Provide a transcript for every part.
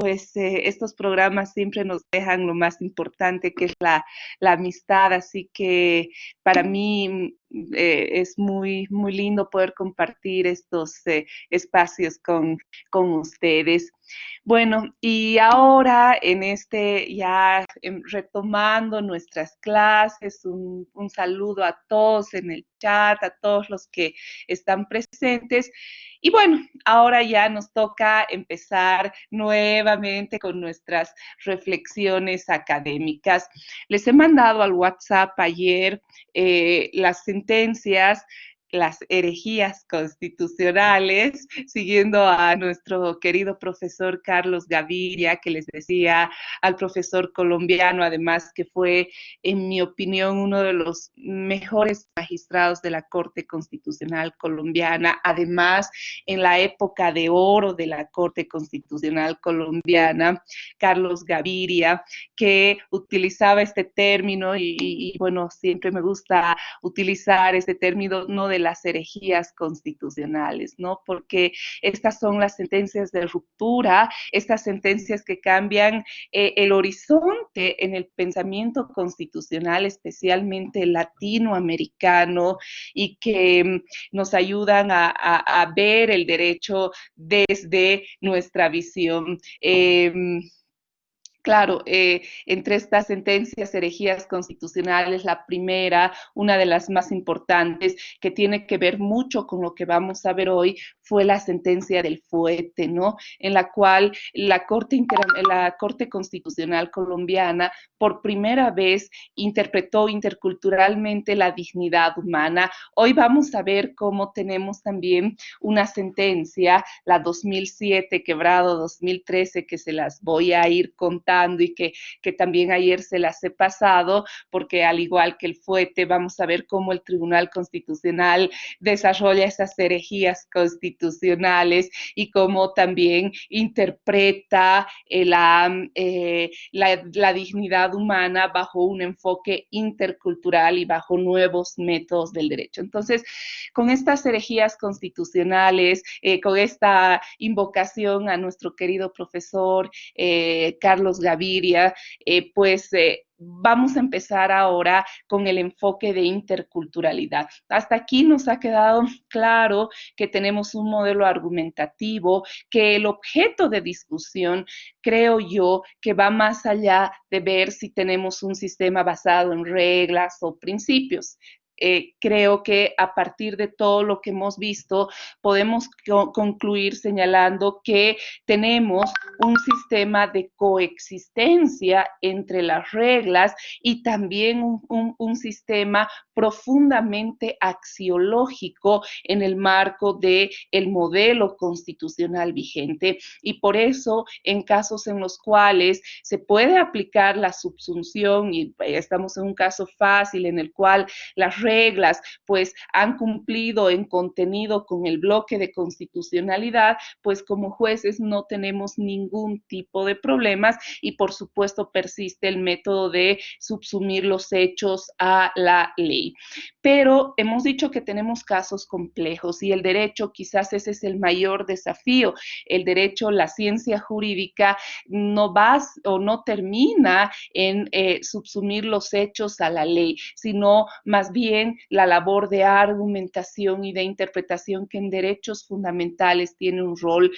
pues estos programas siempre nos dejan lo más importante, que es la amistad, así que para mí es muy lindo poder compartir estos espacios con ustedes. Bueno, y ahora en ya retomando nuestras clases, un saludo a todos en el chat, a todos los que están presentes. Y bueno, ahora ya nos toca empezar nuevamente con nuestras reflexiones académicas. Les he mandado al WhatsApp ayer las sentencias, las herejías constitucionales, siguiendo a nuestro querido profesor Carlos Gaviria, que les decía al profesor colombiano, además que fue, en mi opinión, uno de los mejores magistrados de la Corte Constitucional colombiana, además en la época de oro de la Corte Constitucional colombiana, Carlos Gaviria, que utilizaba este término y bueno, siempre me gusta utilizar este término, no de las herejías constitucionales, ¿no? Porque estas son las sentencias de ruptura, estas sentencias que cambian el horizonte en el pensamiento constitucional, especialmente latinoamericano, y que nos ayudan a ver el derecho desde nuestra visión. Claro, entre estas sentencias, herejías constitucionales, la primera, una de las más importantes, que tiene que ver mucho con lo que vamos a ver hoy, fue la sentencia del Fuete, ¿no? En la cual la Corte Constitucional colombiana por primera vez interpretó interculturalmente la dignidad humana. Hoy vamos a ver cómo tenemos también una sentencia, la 2007, quebrado 2013, que se las voy a ir contando y que también ayer se las he pasado, porque al igual que el Fuete, vamos a ver cómo el Tribunal Constitucional desarrolla esas herejías constitucionales y cómo también interpreta la dignidad humana bajo un enfoque intercultural y bajo nuevos métodos del derecho. Entonces, con estas herejías constitucionales, con esta invocación a nuestro querido profesor Carlos Gaviria, vamos a empezar ahora con el enfoque de interculturalidad. Hasta aquí nos ha quedado claro que tenemos un modelo argumentativo, que el objeto de discusión, creo yo, que va más allá de ver si tenemos un sistema basado en reglas o principios. Creo que a partir de todo lo que hemos visto, podemos concluir señalando que tenemos un sistema de coexistencia entre las reglas y también un sistema profundamente axiológico en el marco del modelo constitucional vigente. Y por eso, en casos en los cuales se puede aplicar la subsunción, y estamos en un caso fácil en el cual las reglas pues han cumplido en contenido con el bloque de constitucionalidad, pues como jueces no tenemos ningún tipo de problemas y por supuesto persiste el método de subsumir los hechos a la ley. Pero hemos dicho que tenemos casos complejos y el derecho, quizás ese es el mayor desafío. El derecho, la ciencia jurídica no va o no termina en subsumir los hechos a la ley, sino más bien la labor de argumentación y de interpretación que en derechos fundamentales tiene un rol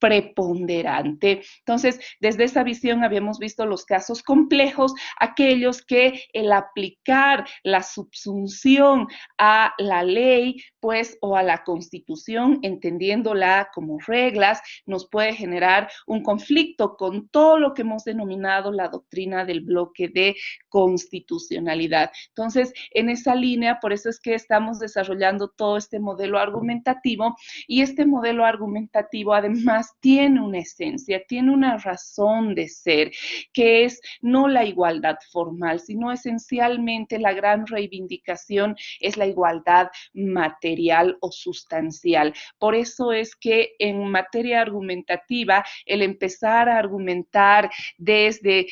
preponderante. Entonces, desde esa visión habíamos visto los casos complejos, aquellos que el aplicar la subsunción a la ley, pues, o a la Constitución, entendiéndola como reglas, nos puede generar un conflicto con todo lo que hemos denominado la doctrina del bloque de constitucionalidad. Entonces, en esa línea, por eso es que estamos desarrollando todo este modelo argumentativo, y este modelo argumentativo además tiene una esencia, tiene una razón de ser, que es no la igualdad formal, sino esencialmente la gran reivindicación es la igualdad material o sustancial. Por eso es que en materia argumentativa, el empezar a argumentar desde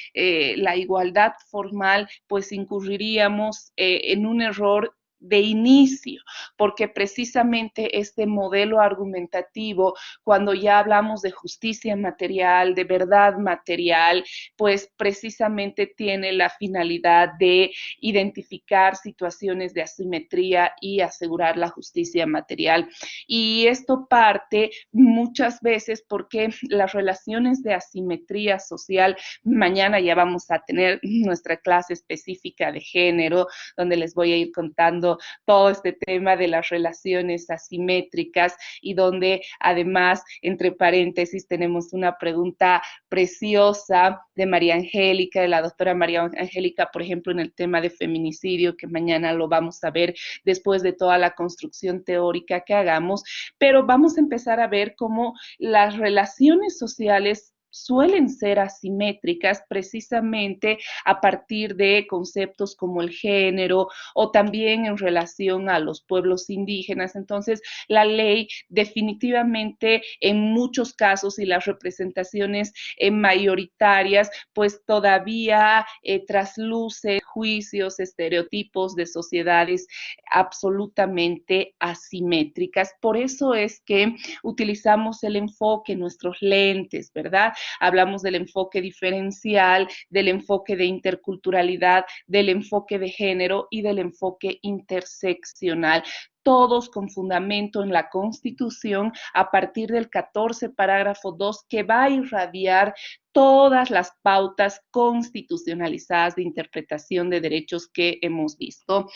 la igualdad formal, pues incurriríamos en un error de inicio, porque precisamente este modelo argumentativo, cuando ya hablamos de justicia material, de verdad material, pues precisamente tiene la finalidad de identificar situaciones de asimetría y asegurar la justicia material. Y esto parte muchas veces porque las relaciones de asimetría social, mañana ya vamos a tener nuestra clase específica de género, donde les voy a ir contando todo este tema de las relaciones asimétricas y donde además, entre paréntesis, tenemos una pregunta preciosa de María Angélica, de la doctora María Angélica, por ejemplo, en el tema de feminicidio, que mañana lo vamos a ver después de toda la construcción teórica que hagamos, pero vamos a empezar a ver cómo las relaciones sociales suelen ser asimétricas precisamente a partir de conceptos como el género o también en relación a los pueblos indígenas. Entonces, la ley definitivamente en muchos casos y las representaciones mayoritarias, pues todavía trasluce juicios, estereotipos de sociedades absolutamente asimétricas. Por eso es que utilizamos el enfoque, nuestros lentes, ¿verdad? Hablamos del enfoque diferencial, del enfoque de interculturalidad, del enfoque de género y del enfoque interseccional, todos con fundamento en la Constitución a partir del 14, parágrafo 2, que va a irradiar todas las pautas constitucionalizadas de interpretación de derechos que hemos visto.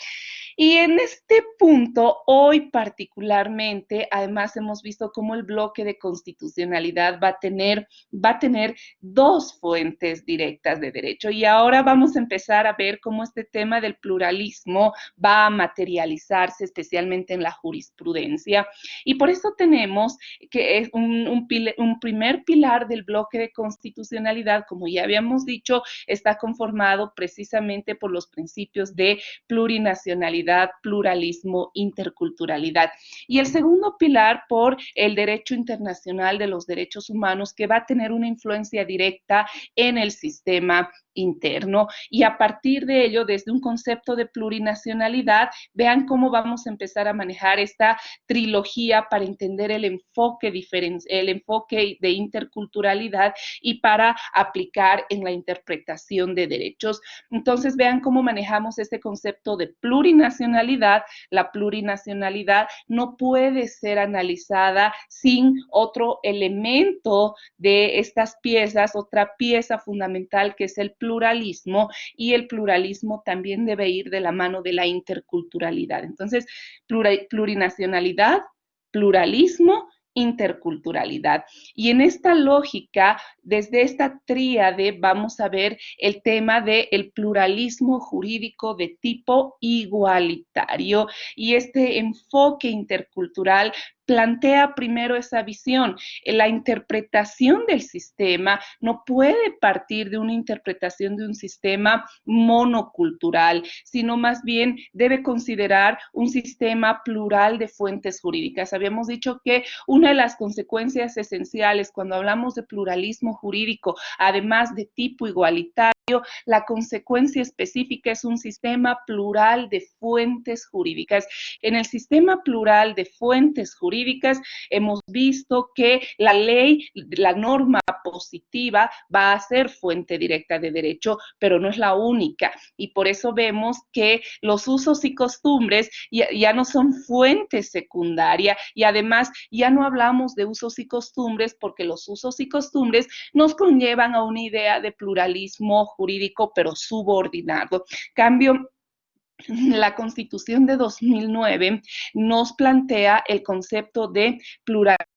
Y en este punto, hoy particularmente, además hemos visto cómo el bloque de constitucionalidad va a tener dos fuentes directas de derecho. Y ahora vamos a empezar a ver cómo este tema del pluralismo va a materializarse, especialmente en la jurisprudencia. Y por eso tenemos que es un primer pilar del bloque de constitucionalidad, como ya habíamos dicho, está conformado precisamente por los principios de plurinacionalidad, pluralismo, interculturalidad. Y el segundo pilar por el derecho internacional de los derechos humanos, que va a tener una influencia directa en el sistema interno. Y a partir de ello, desde un concepto de plurinacionalidad, vean cómo vamos a empezar a manejar esta trilogía para entender el enfoque de interculturalidad y para aplicar en la interpretación de derechos. Entonces, vean cómo manejamos este concepto de plurinacionalidad. La plurinacionalidad no puede ser analizada sin otro elemento de estas piezas, otra pieza fundamental que es el pluralismo, y el pluralismo también debe ir de la mano de la interculturalidad. Entonces, plurinacionalidad, pluralismo, interculturalidad. Y en esta lógica, desde esta tríade, vamos a ver el tema del pluralismo jurídico de tipo igualitario, y este enfoque intercultural plantea primero esa visión. La interpretación del sistema no puede partir de una interpretación de un sistema monocultural, sino más bien debe considerar un sistema plural de fuentes jurídicas. Habíamos dicho que una de las consecuencias esenciales cuando hablamos de pluralismo jurídico, además de tipo igualitario, la consecuencia específica es un sistema plural de fuentes jurídicas. En el sistema plural de fuentes jurídicas hemos visto que la ley, la norma positiva va a ser fuente directa de derecho, pero no es la única. Y por eso vemos que los usos y costumbres ya no son fuente secundaria, y además ya no hablamos de usos y costumbres porque los usos y costumbres nos conllevan a una idea de pluralismo jurídico, pero subordinado. Cambio, la Constitución de 2009 nos plantea el concepto de pluralismo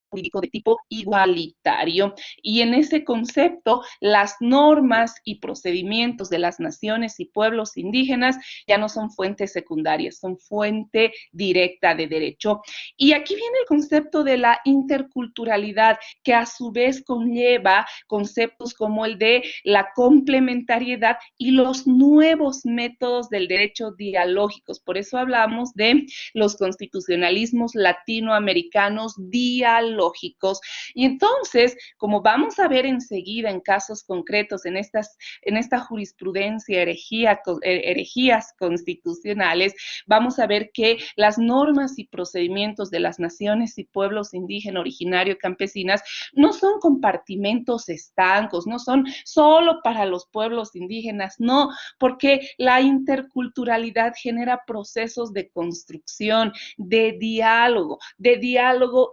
jurídico de tipo igualitario, y en ese concepto las normas y procedimientos de las naciones y pueblos indígenas ya no son fuentes secundarias, son fuente directa de derecho. Y aquí viene el concepto de la interculturalidad, que a su vez conlleva conceptos como el de la complementariedad y los nuevos métodos del derecho dialógicos. Por eso hablamos de los constitucionalismos latinoamericanos dialógicos, ideológicos. Y entonces, como vamos a ver enseguida en casos concretos, en esta jurisprudencia, herejías constitucionales, vamos a ver que las normas y procedimientos de las naciones y pueblos indígenas, originario, campesinas, no son compartimentos estancos, no son solo para los pueblos indígenas, no, porque la interculturalidad genera procesos de construcción, de diálogo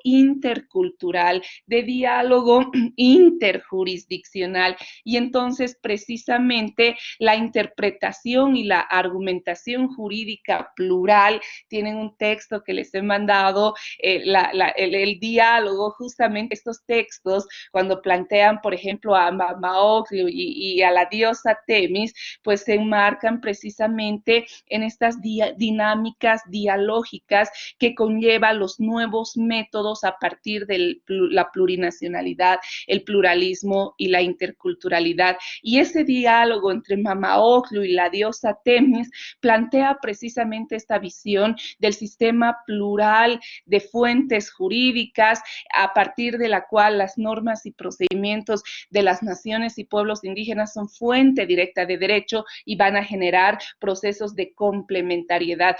intercultural, de diálogo interjurisdiccional. Y entonces, precisamente, la interpretación y la argumentación jurídica plural tienen un texto que les he mandado, el diálogo, justamente estos textos, cuando plantean, por ejemplo, a Mamaoclio y a la diosa Temis, pues se enmarcan precisamente en estas dinámicas dialógicas que conlleva los nuevos métodos a partir de la plurinacionalidad, el pluralismo y la interculturalidad. Y ese diálogo entre Mamaoclio y la diosa Temis plantea precisamente esta visión del sistema plural de fuentes jurídicas a partir de la cual las normas y procedimientos de las naciones y pueblos indígenas son fuente directa de derecho y van a generar procesos de complementariedad,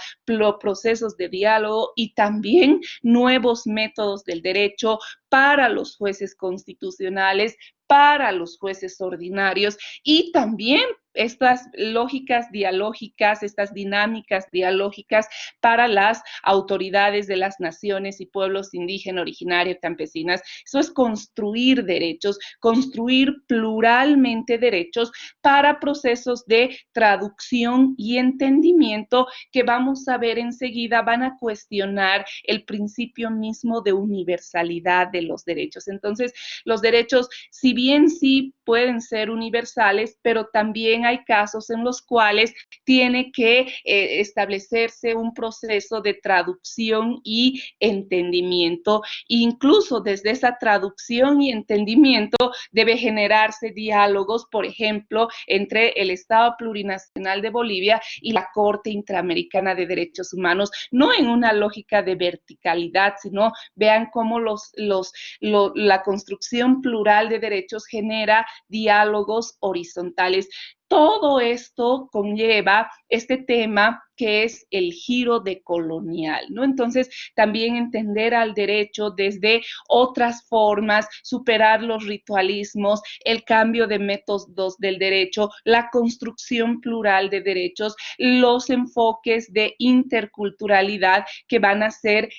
procesos de diálogo y también nuevos métodos del derecho para los jueces constitucionales, para los jueces ordinarios y también estas lógicas dialógicas, estas dinámicas dialógicas para las autoridades de las naciones y pueblos indígenas, originarios, campesinas. Eso es construir derechos, construir pluralmente derechos para procesos de traducción y entendimiento que vamos a ver enseguida van a cuestionar el principio mismo de universalidad de los derechos. Entonces, los derechos, si bien sí pueden ser universales, pero también hay casos en los cuales tiene que establecerse un proceso de traducción y entendimiento. Incluso desde esa traducción y entendimiento debe generarse diálogos, por ejemplo, entre el Estado Plurinacional de Bolivia y la Corte Interamericana de Derechos Humanos, no en una lógica de verticalidad, sino vean cómo la construcción plural de derechos genera diálogos horizontales. Todo esto conlleva este tema que es el giro decolonial, ¿no? Entonces, también entender al derecho desde otras formas, superar los ritualismos, el cambio de métodos del derecho, la construcción plural de derechos, los enfoques de interculturalidad que van a ser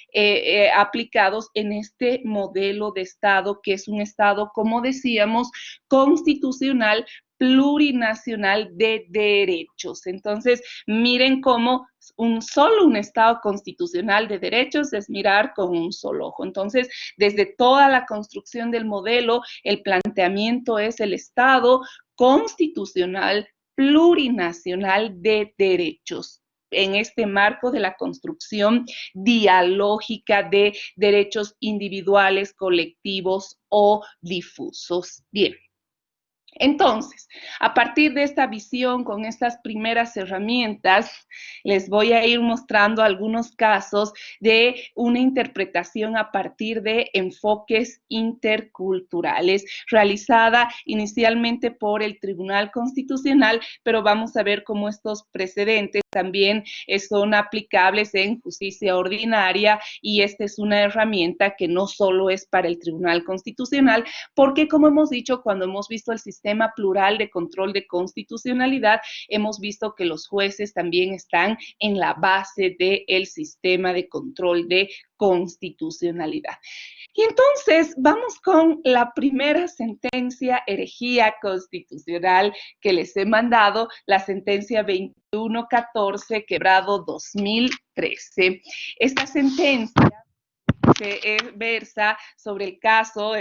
aplicados en este modelo de Estado, que es un Estado, como decíamos, constitucional, plurinacional de derechos. Entonces, miren cómo solo un Estado constitucional de derechos es mirar con un solo ojo. Entonces, desde toda la construcción del modelo, el planteamiento es el Estado constitucional plurinacional de derechos en este marco de la construcción dialógica de derechos individuales, colectivos o difusos. Bien. Entonces, a partir de esta visión, con estas primeras herramientas, les voy a ir mostrando algunos casos de una interpretación a partir de enfoques interculturales, realizada inicialmente por el Tribunal Constitucional, pero vamos a ver cómo estos precedentes también son aplicables en justicia ordinaria y esta es una herramienta que no solo es para el Tribunal Constitucional, porque como hemos dicho, cuando hemos visto el sistema plural de control de constitucionalidad, hemos visto que los jueces también están en la base del sistema de control de constitucionalidad. Y entonces vamos con la primera sentencia herejía constitucional que les he mandado, la sentencia 2114, quebrado 2013. Esta sentencia se versa sobre el caso,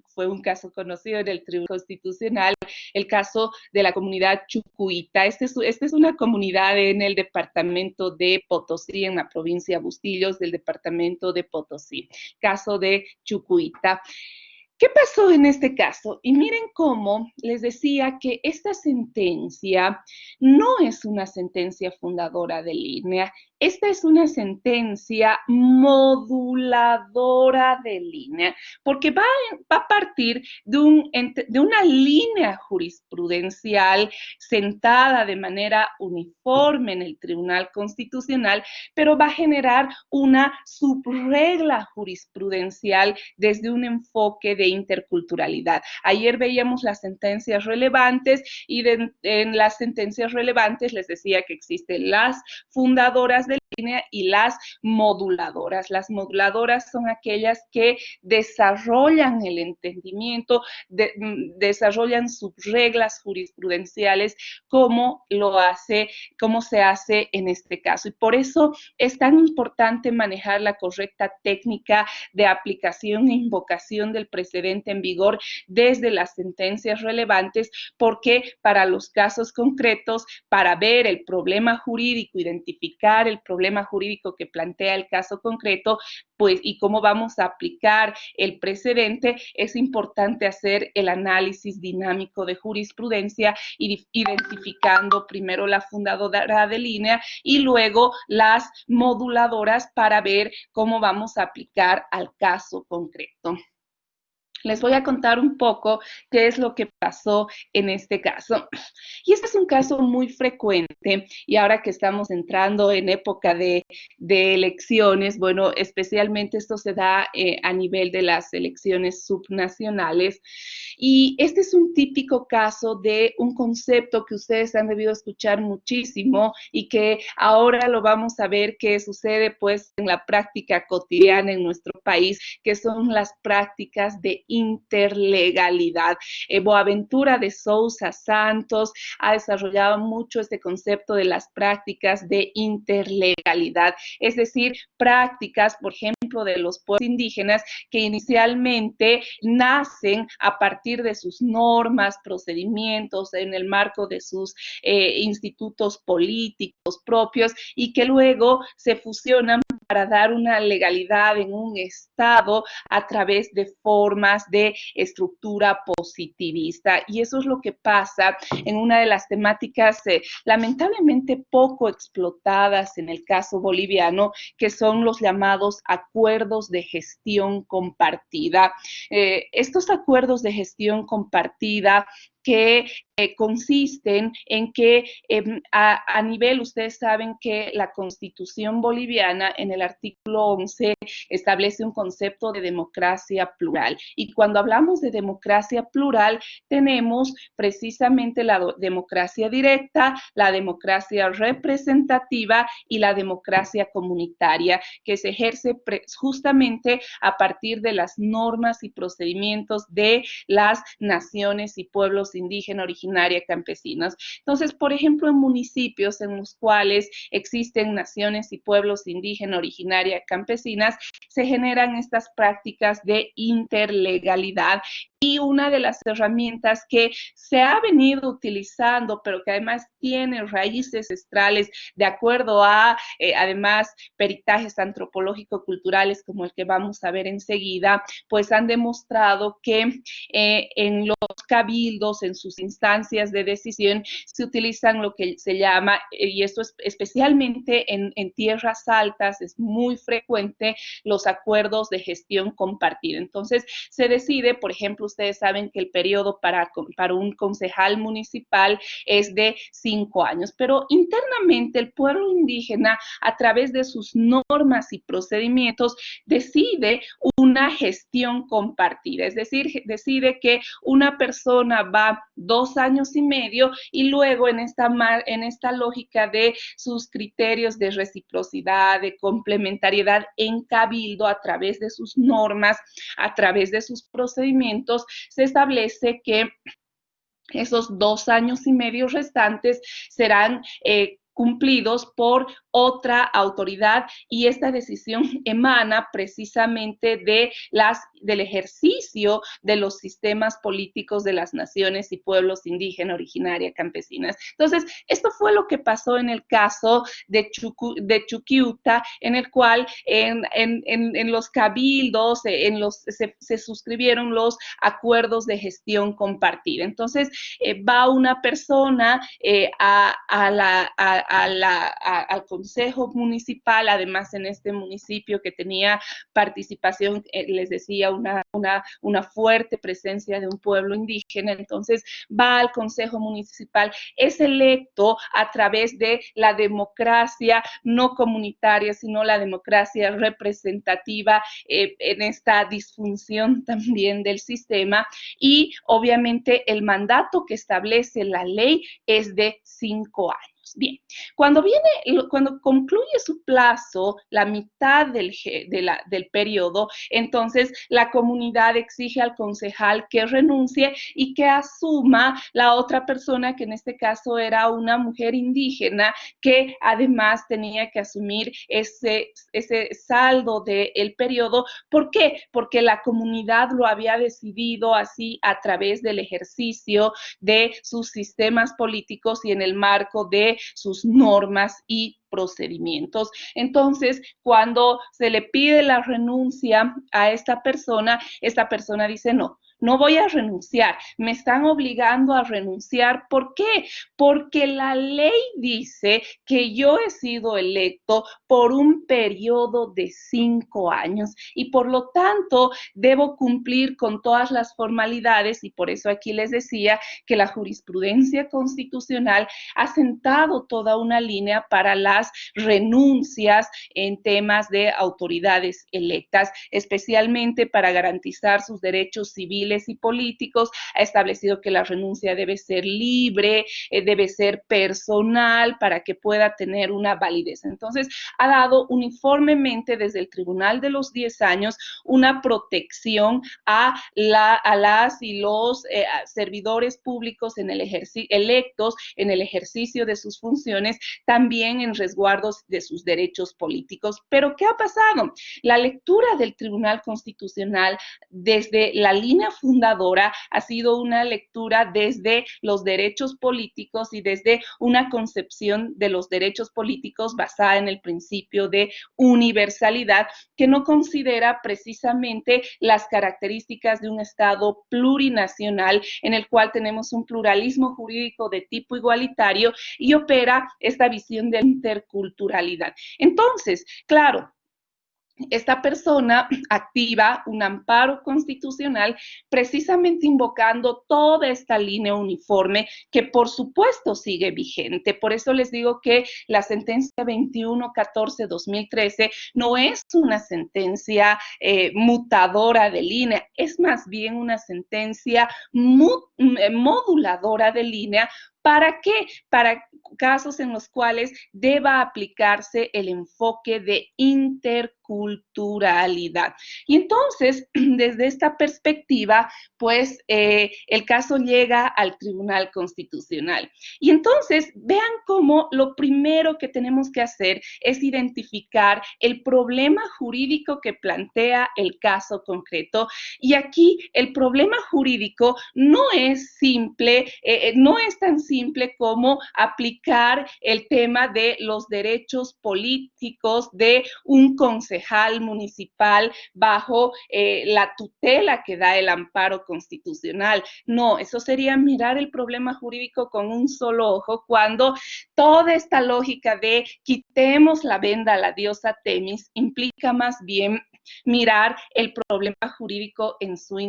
fue un caso conocido en el Tribunal Constitucional, el caso de la comunidad chucuita. Esta es una comunidad en el departamento de Potosí, en la provincia de Bustillos del departamento de Potosí. Caso de Chucuita. ¿Qué pasó en este caso? Y miren cómo les decía que esta sentencia no es una sentencia fundadora de línea, esta es una sentencia moduladora de línea, porque va a partir de una línea jurisprudencial sentada de manera uniforme en el Tribunal Constitucional, pero va a generar una subregla jurisprudencial desde un enfoque de interculturalidad. Ayer veíamos las sentencias relevantes y en las sentencias relevantes les decía que existen las fundadoras de línea y las moduladoras. Las moduladoras son aquellas que desarrollan el entendimiento, desarrollan subreglas jurisprudenciales como se hace en este caso. Y por eso es tan importante manejar la correcta técnica de aplicación e invocación del precedente en vigor desde las sentencias relevantes, porque para los casos concretos, para ver el problema jurídico, identificar el problema jurídico que plantea el caso concreto, pues, y cómo vamos a aplicar el precedente, es importante hacer el análisis dinámico de jurisprudencia, identificando primero la fundadora de línea y luego las moduladoras para ver cómo vamos a aplicar al caso concreto. Les voy a contar un poco qué es lo que pasó en este caso. Y este es un caso muy frecuente, y ahora que estamos entrando en época de elecciones, bueno, especialmente esto se da a nivel de las elecciones subnacionales. Y este es un típico caso de un concepto que ustedes han debido escuchar muchísimo y que ahora lo vamos a ver qué sucede pues en la práctica cotidiana en nuestro país, que son las prácticas de interlegalidad. Boaventura de Sousa Santos ha desarrollado mucho este concepto de las prácticas de interlegalidad, es decir, prácticas, por ejemplo, de los pueblos indígenas que inicialmente nacen a partir de sus normas, procedimientos, en el marco de sus institutos políticos propios y que luego se fusionan para dar una legalidad en un Estado a través de formas de estructura positivista. Y eso es lo que pasa en una de las temáticas lamentablemente poco explotadas en el caso boliviano, que son los llamados acuerdos de gestión compartida. Estos acuerdos de gestión compartida que consisten en que a nivel, ustedes saben que la Constitución boliviana en el artículo 11 establece un concepto de democracia plural. Y cuando hablamos de democracia plural, tenemos precisamente la democracia directa, la democracia representativa y la democracia comunitaria, que se ejerce justamente a partir de las normas y procedimientos de las naciones y pueblos indígenas originaria campesinos. Entonces, por ejemplo, en municipios en los cuales existen naciones y pueblos indígenas originaria campesinas, se generan estas prácticas de interlegalidad. Y una de las herramientas que se ha venido utilizando, pero que además tiene raíces ancestrales, de acuerdo a, además, peritajes antropológico-culturales como el que vamos a ver enseguida, pues han demostrado que en los cabildos, en sus instancias de decisión, se utilizan lo que se llama, y esto es especialmente en tierras altas, es muy frecuente, los acuerdos de gestión compartida. Entonces, se decide, por ejemplo, ustedes saben que el periodo para un concejal municipal es de 5 años, pero internamente el pueblo indígena, a través de sus normas y procedimientos, decide una gestión compartida, es decir, decide que una persona va 2 años y medio y luego en esta lógica de sus criterios de reciprocidad, de complementariedad en cabildo, a través de sus normas, a través de sus procedimientos, se establece que esos 2 años y medio restantes serán cumplidos por otra autoridad, y esta decisión emana precisamente del ejercicio de los sistemas políticos de las naciones y pueblos indígenas, originaria, campesinas. Entonces, esto fue lo que pasó en el caso de Chuquiuta, en el cual en los cabildos se suscribieron los acuerdos de gestión compartida. Entonces, va una persona al consejo municipal, además en este municipio que tenía participación, les decía, una fuerte presencia de un pueblo indígena. Entonces va al consejo municipal, es electo a través de la democracia no comunitaria, sino la democracia representativa, en esta disfunción también del sistema, y obviamente el mandato que establece la ley es de 5 años. Bien, cuando concluye su plazo, la mitad del periodo, entonces la comunidad exige al concejal que renuncie y que asuma la otra persona, que en este caso era una mujer indígena, que además tenía que asumir ese saldo del periodo. ¿Por qué? Porque la comunidad lo había decidido así a través del ejercicio de sus sistemas políticos y en el marco de sus normas y procedimientos. Entonces, cuando se le pide la renuncia a esta persona dice, no voy a renunciar, me están obligando a renunciar. ¿Por qué? Porque la ley dice que yo he sido electo por un periodo de 5 años y por lo tanto debo cumplir con todas las formalidades, y por eso aquí les decía que la jurisprudencia constitucional ha sentado toda una línea para las renuncias en temas de autoridades electas, especialmente para garantizar sus derechos civiles y políticos. Ha establecido que la renuncia debe ser libre, debe ser personal, para que pueda tener una validez. Entonces, ha dado uniformemente desde el Tribunal de los 10 años una protección a las y los servidores públicos electos en el ejercicio de sus funciones, también en resguardos de sus derechos políticos. Pero, ¿qué ha pasado? La lectura del Tribunal Constitucional desde la línea fundadora ha sido una lectura desde los derechos políticos y desde una concepción de los derechos políticos basada en el principio de universalidad, que no considera precisamente las características de un Estado plurinacional en el cual tenemos un pluralismo jurídico de tipo igualitario y opera esta visión de interculturalidad. Entonces, claro, esta persona activa un amparo constitucional precisamente invocando toda esta línea uniforme que por supuesto sigue vigente. Por eso les digo que la sentencia 2114-2013 no es una sentencia mutadora de línea, es más bien una sentencia moduladora de línea. ¿Para qué? Para casos en los cuales deba aplicarse el enfoque de interculturalidad. Y entonces, desde esta perspectiva, pues el caso llega al Tribunal Constitucional. Y entonces, vean cómo lo primero que tenemos que hacer es identificar el problema jurídico que plantea el caso concreto. Y aquí el problema jurídico no es simple, no es tan simple como aplicar el tema de los derechos políticos de un concejal municipal bajo la tutela que da el amparo constitucional. No, eso sería mirar el problema jurídico con un solo ojo, cuando toda esta lógica de quitemos la venda a la diosa Temis implica más bien mirar el problema jurídico en su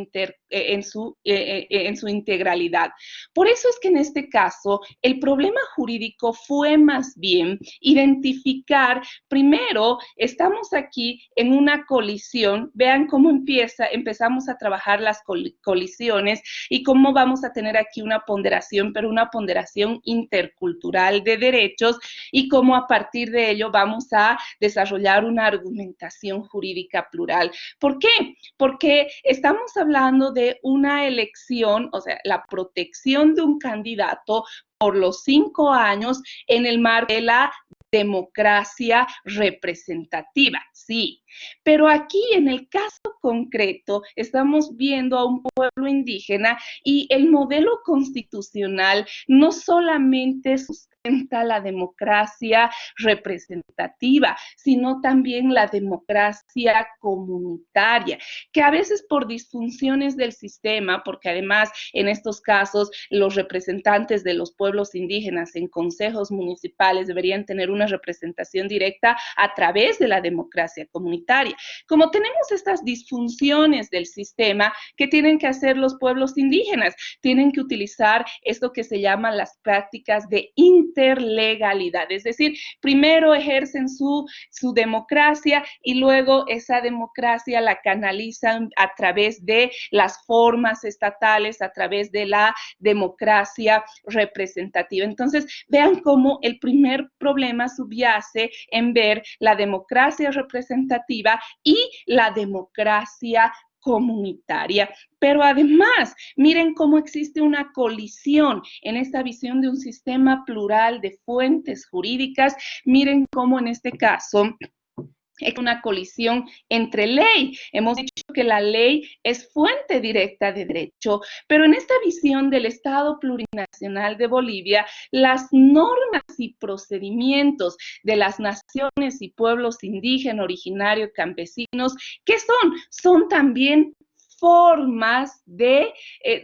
integralidad. Por eso es que en este caso el problema jurídico fue más bien identificar, primero, estamos aquí en una colisión, vean cómo empezamos a trabajar las colisiones y cómo vamos a tener aquí una ponderación, pero una ponderación intercultural de derechos, y cómo a partir de ello vamos a desarrollar una argumentación jurídica plural. ¿Por qué? Porque estamos hablando de una elección, o sea, la protección de un candidato por los 5 años en el marco de la democracia representativa, sí. Pero aquí, en el caso concreto, estamos viendo a un pueblo indígena y el modelo constitucional no solamente sustenta la democracia representativa, sino también la democracia comunitaria, que a veces por disfunciones del sistema, porque además en estos casos los representantes de los pueblos indígenas en consejos municipales deberían tener una representación directa a través de la democracia comunitaria. Como tenemos estas disfunciones del sistema, ¿qué tienen que hacer los pueblos indígenas? Tienen que utilizar esto que se llaman las prácticas de interlegalidad, es decir, primero ejercen su democracia y luego esa democracia la canalizan a través de las formas estatales, a través de la democracia representativa. Entonces, vean cómo el primer problema subyace en ver la democracia representativa y la democracia comunitaria. Pero además, miren cómo existe una colisión en esta visión de un sistema plural de fuentes jurídicas. Miren cómo en este caso es una colisión entre ley. Hemos dicho que la ley es fuente directa de derecho, pero en esta visión del Estado plurinacional de Bolivia, las normas y procedimientos de las naciones y pueblos indígenas, originarios, campesinos, ¿qué son? Son también formas de,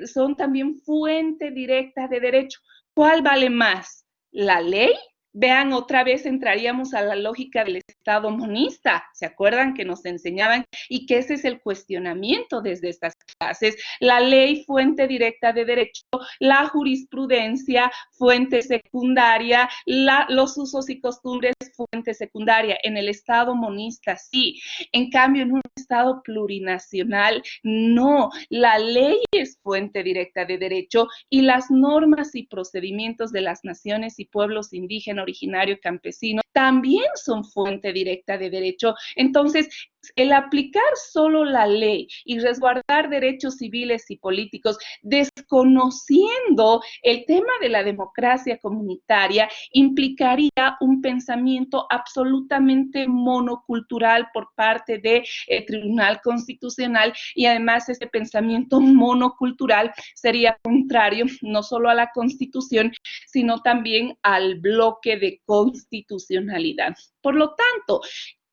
son también fuente directa de derecho. ¿Cuál vale más? ¿La ley? Vean, otra vez entraríamos a la lógica del Estado monista, ¿se acuerdan que nos enseñaban? Y que ese es el cuestionamiento desde estas clases. La ley, fuente directa de derecho, la jurisprudencia, fuente secundaria, los usos y costumbres, fuente secundaria. En el Estado monista, sí. En cambio, en un Estado plurinacional, no. La ley es fuente directa de derecho y las normas y procedimientos de las naciones y pueblos indígenas, originario, campesino, también son fuente directa de derecho. Entonces, el aplicar solo la ley y resguardar derechos civiles y políticos, desconociendo el tema de la democracia comunitaria, implicaría un pensamiento absolutamente monocultural por parte del Tribunal Constitucional, y además ese pensamiento monocultural sería contrario no solo a la Constitución, sino también al bloque de constitucionalidad. Por lo tanto,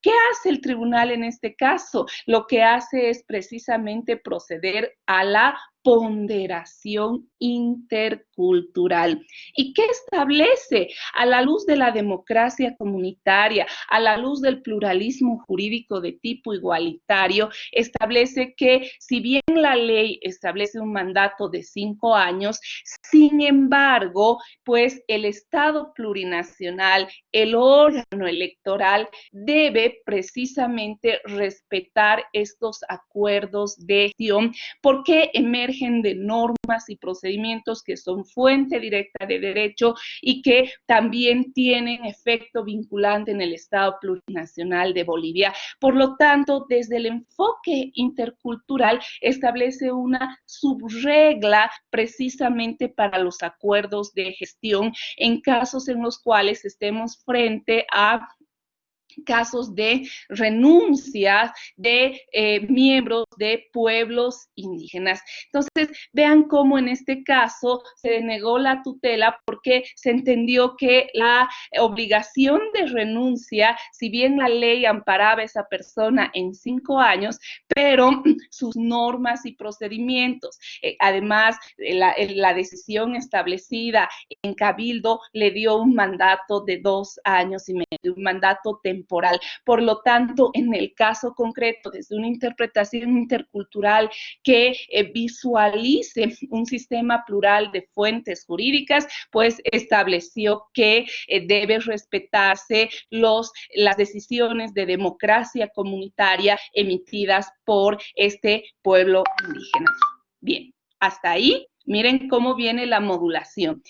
¿qué hace el tribunal en este caso? Lo que hace es precisamente proceder a la ponderación intercultural. ¿Y qué establece? A la luz de la democracia comunitaria, a la luz del pluralismo jurídico de tipo igualitario, establece que si bien la ley establece un mandato de 5 años, sin embargo, pues el Estado plurinacional, el órgano electoral, debe precisamente respetar estos acuerdos de gestión, porque emergen de normas y procedimientos que son fuente directa de derecho y que también tienen efecto vinculante en el Estado plurinacional de Bolivia. Por lo tanto, desde el enfoque intercultural establece una subregla precisamente para los acuerdos de gestión en casos en los cuales estemos frente a casos de renuncias de miembros de pueblos indígenas. Entonces, vean cómo en este caso se denegó la tutela porque se entendió que la obligación de renuncia, si bien la ley amparaba a esa persona en 5 años, pero sus normas y procedimientos, además la decisión establecida en Cabildo le dio un mandato de 2 años y medio, un mandato temporal. Por lo tanto, en el caso concreto, desde una interpretación intercultural que visualice un sistema plural de fuentes jurídicas, pues estableció que debe respetarse las decisiones de democracia comunitaria emitidas por este pueblo indígena. Bien, hasta ahí, miren cómo viene la modulación.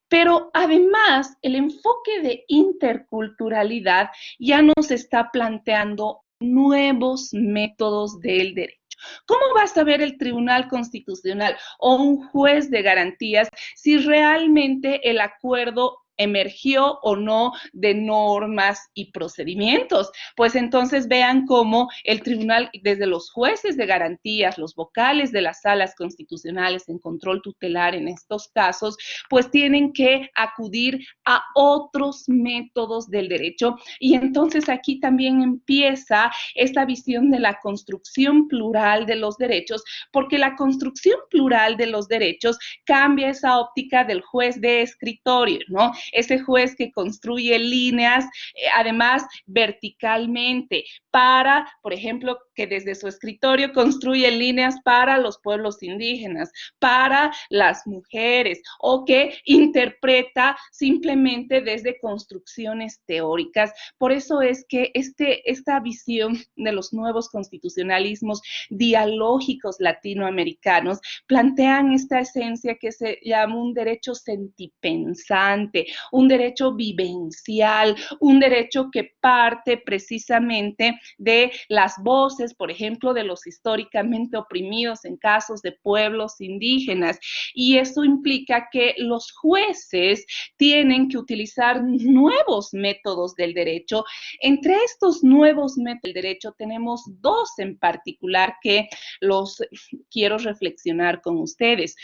Pero además, el enfoque de interculturalidad ya nos está planteando nuevos métodos del derecho. ¿Cómo va a saber el Tribunal Constitucional o un juez de garantías si realmente el acuerdo emergió o no de normas y procedimientos. Pues entonces vean cómo el tribunal, desde los jueces de garantías, los vocales de las salas constitucionales en control tutelar en estos casos, pues tienen que acudir a otros métodos del derecho. Y entonces aquí también empieza esta visión de la construcción plural de los derechos, porque la construcción plural de los derechos cambia esa óptica del juez de escritorio, ¿no? Ese juez que construye líneas, además verticalmente, para, por ejemplo, que desde su escritorio construye líneas para los pueblos indígenas, para las mujeres, o que interpreta simplemente desde construcciones teóricas. Por eso es que esta visión de los nuevos constitucionalismos dialógicos latinoamericanos plantean esta esencia que se llama un derecho sentipensante, un derecho vivencial, un derecho que parte precisamente de las voces, por ejemplo, de los históricamente oprimidos en casos de pueblos indígenas. Y eso implica que los jueces tienen que utilizar nuevos métodos del derecho. Entre estos nuevos métodos del derecho tenemos dos en particular que los quiero reflexionar con ustedes.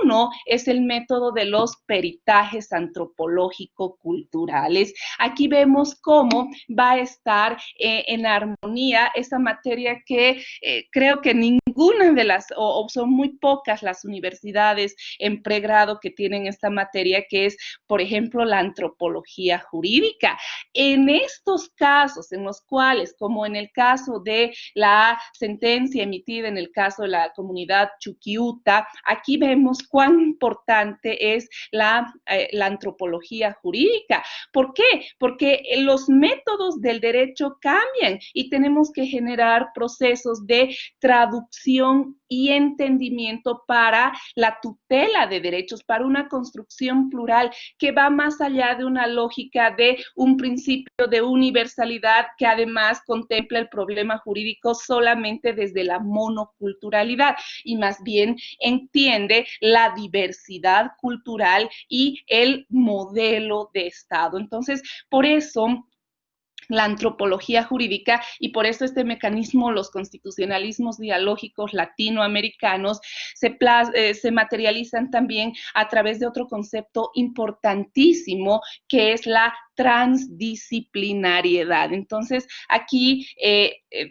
Uno es el método de los peritajes antropológico-culturales. Aquí vemos cómo va a estar en armonía esa materia que creo que ninguna de las, o son muy pocas las universidades en pregrado que tienen esta materia, que es, por ejemplo, la antropología jurídica. En estos casos en los cuales, como en el caso de la sentencia emitida en el caso de la comunidad Chuquiuta, aquí vemos cuán importante es la antropología jurídica. ¿Por qué? Porque los métodos del derecho cambian y tenemos que generar procesos de traducción y entendimiento para la tutela de derechos, para una construcción plural que va más allá de una lógica de un principio de universalidad que además contempla el problema jurídico solamente desde la monoculturalidad y más bien entiende la diversidad cultural y el modelo de Estado. Entonces, por eso la antropología jurídica y por eso este mecanismo, los constitucionalismos dialógicos latinoamericanos se materializan también a través de otro concepto importantísimo que es la transdisciplinariedad. Entonces, aquí,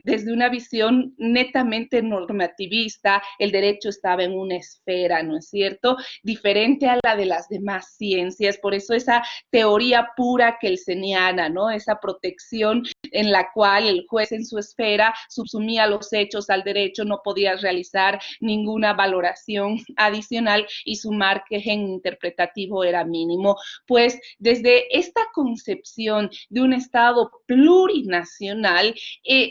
desde una visión netamente normativista, el derecho estaba en una esfera, ¿no es cierto?, diferente a la de las demás ciencias, por eso esa teoría pura kelseniana, ¿no?, esa protección en la cual el juez en su esfera subsumía los hechos al derecho, no podía realizar ninguna valoración adicional y su margen interpretativo era mínimo. Pues desde esta concepción de un Estado plurinacional,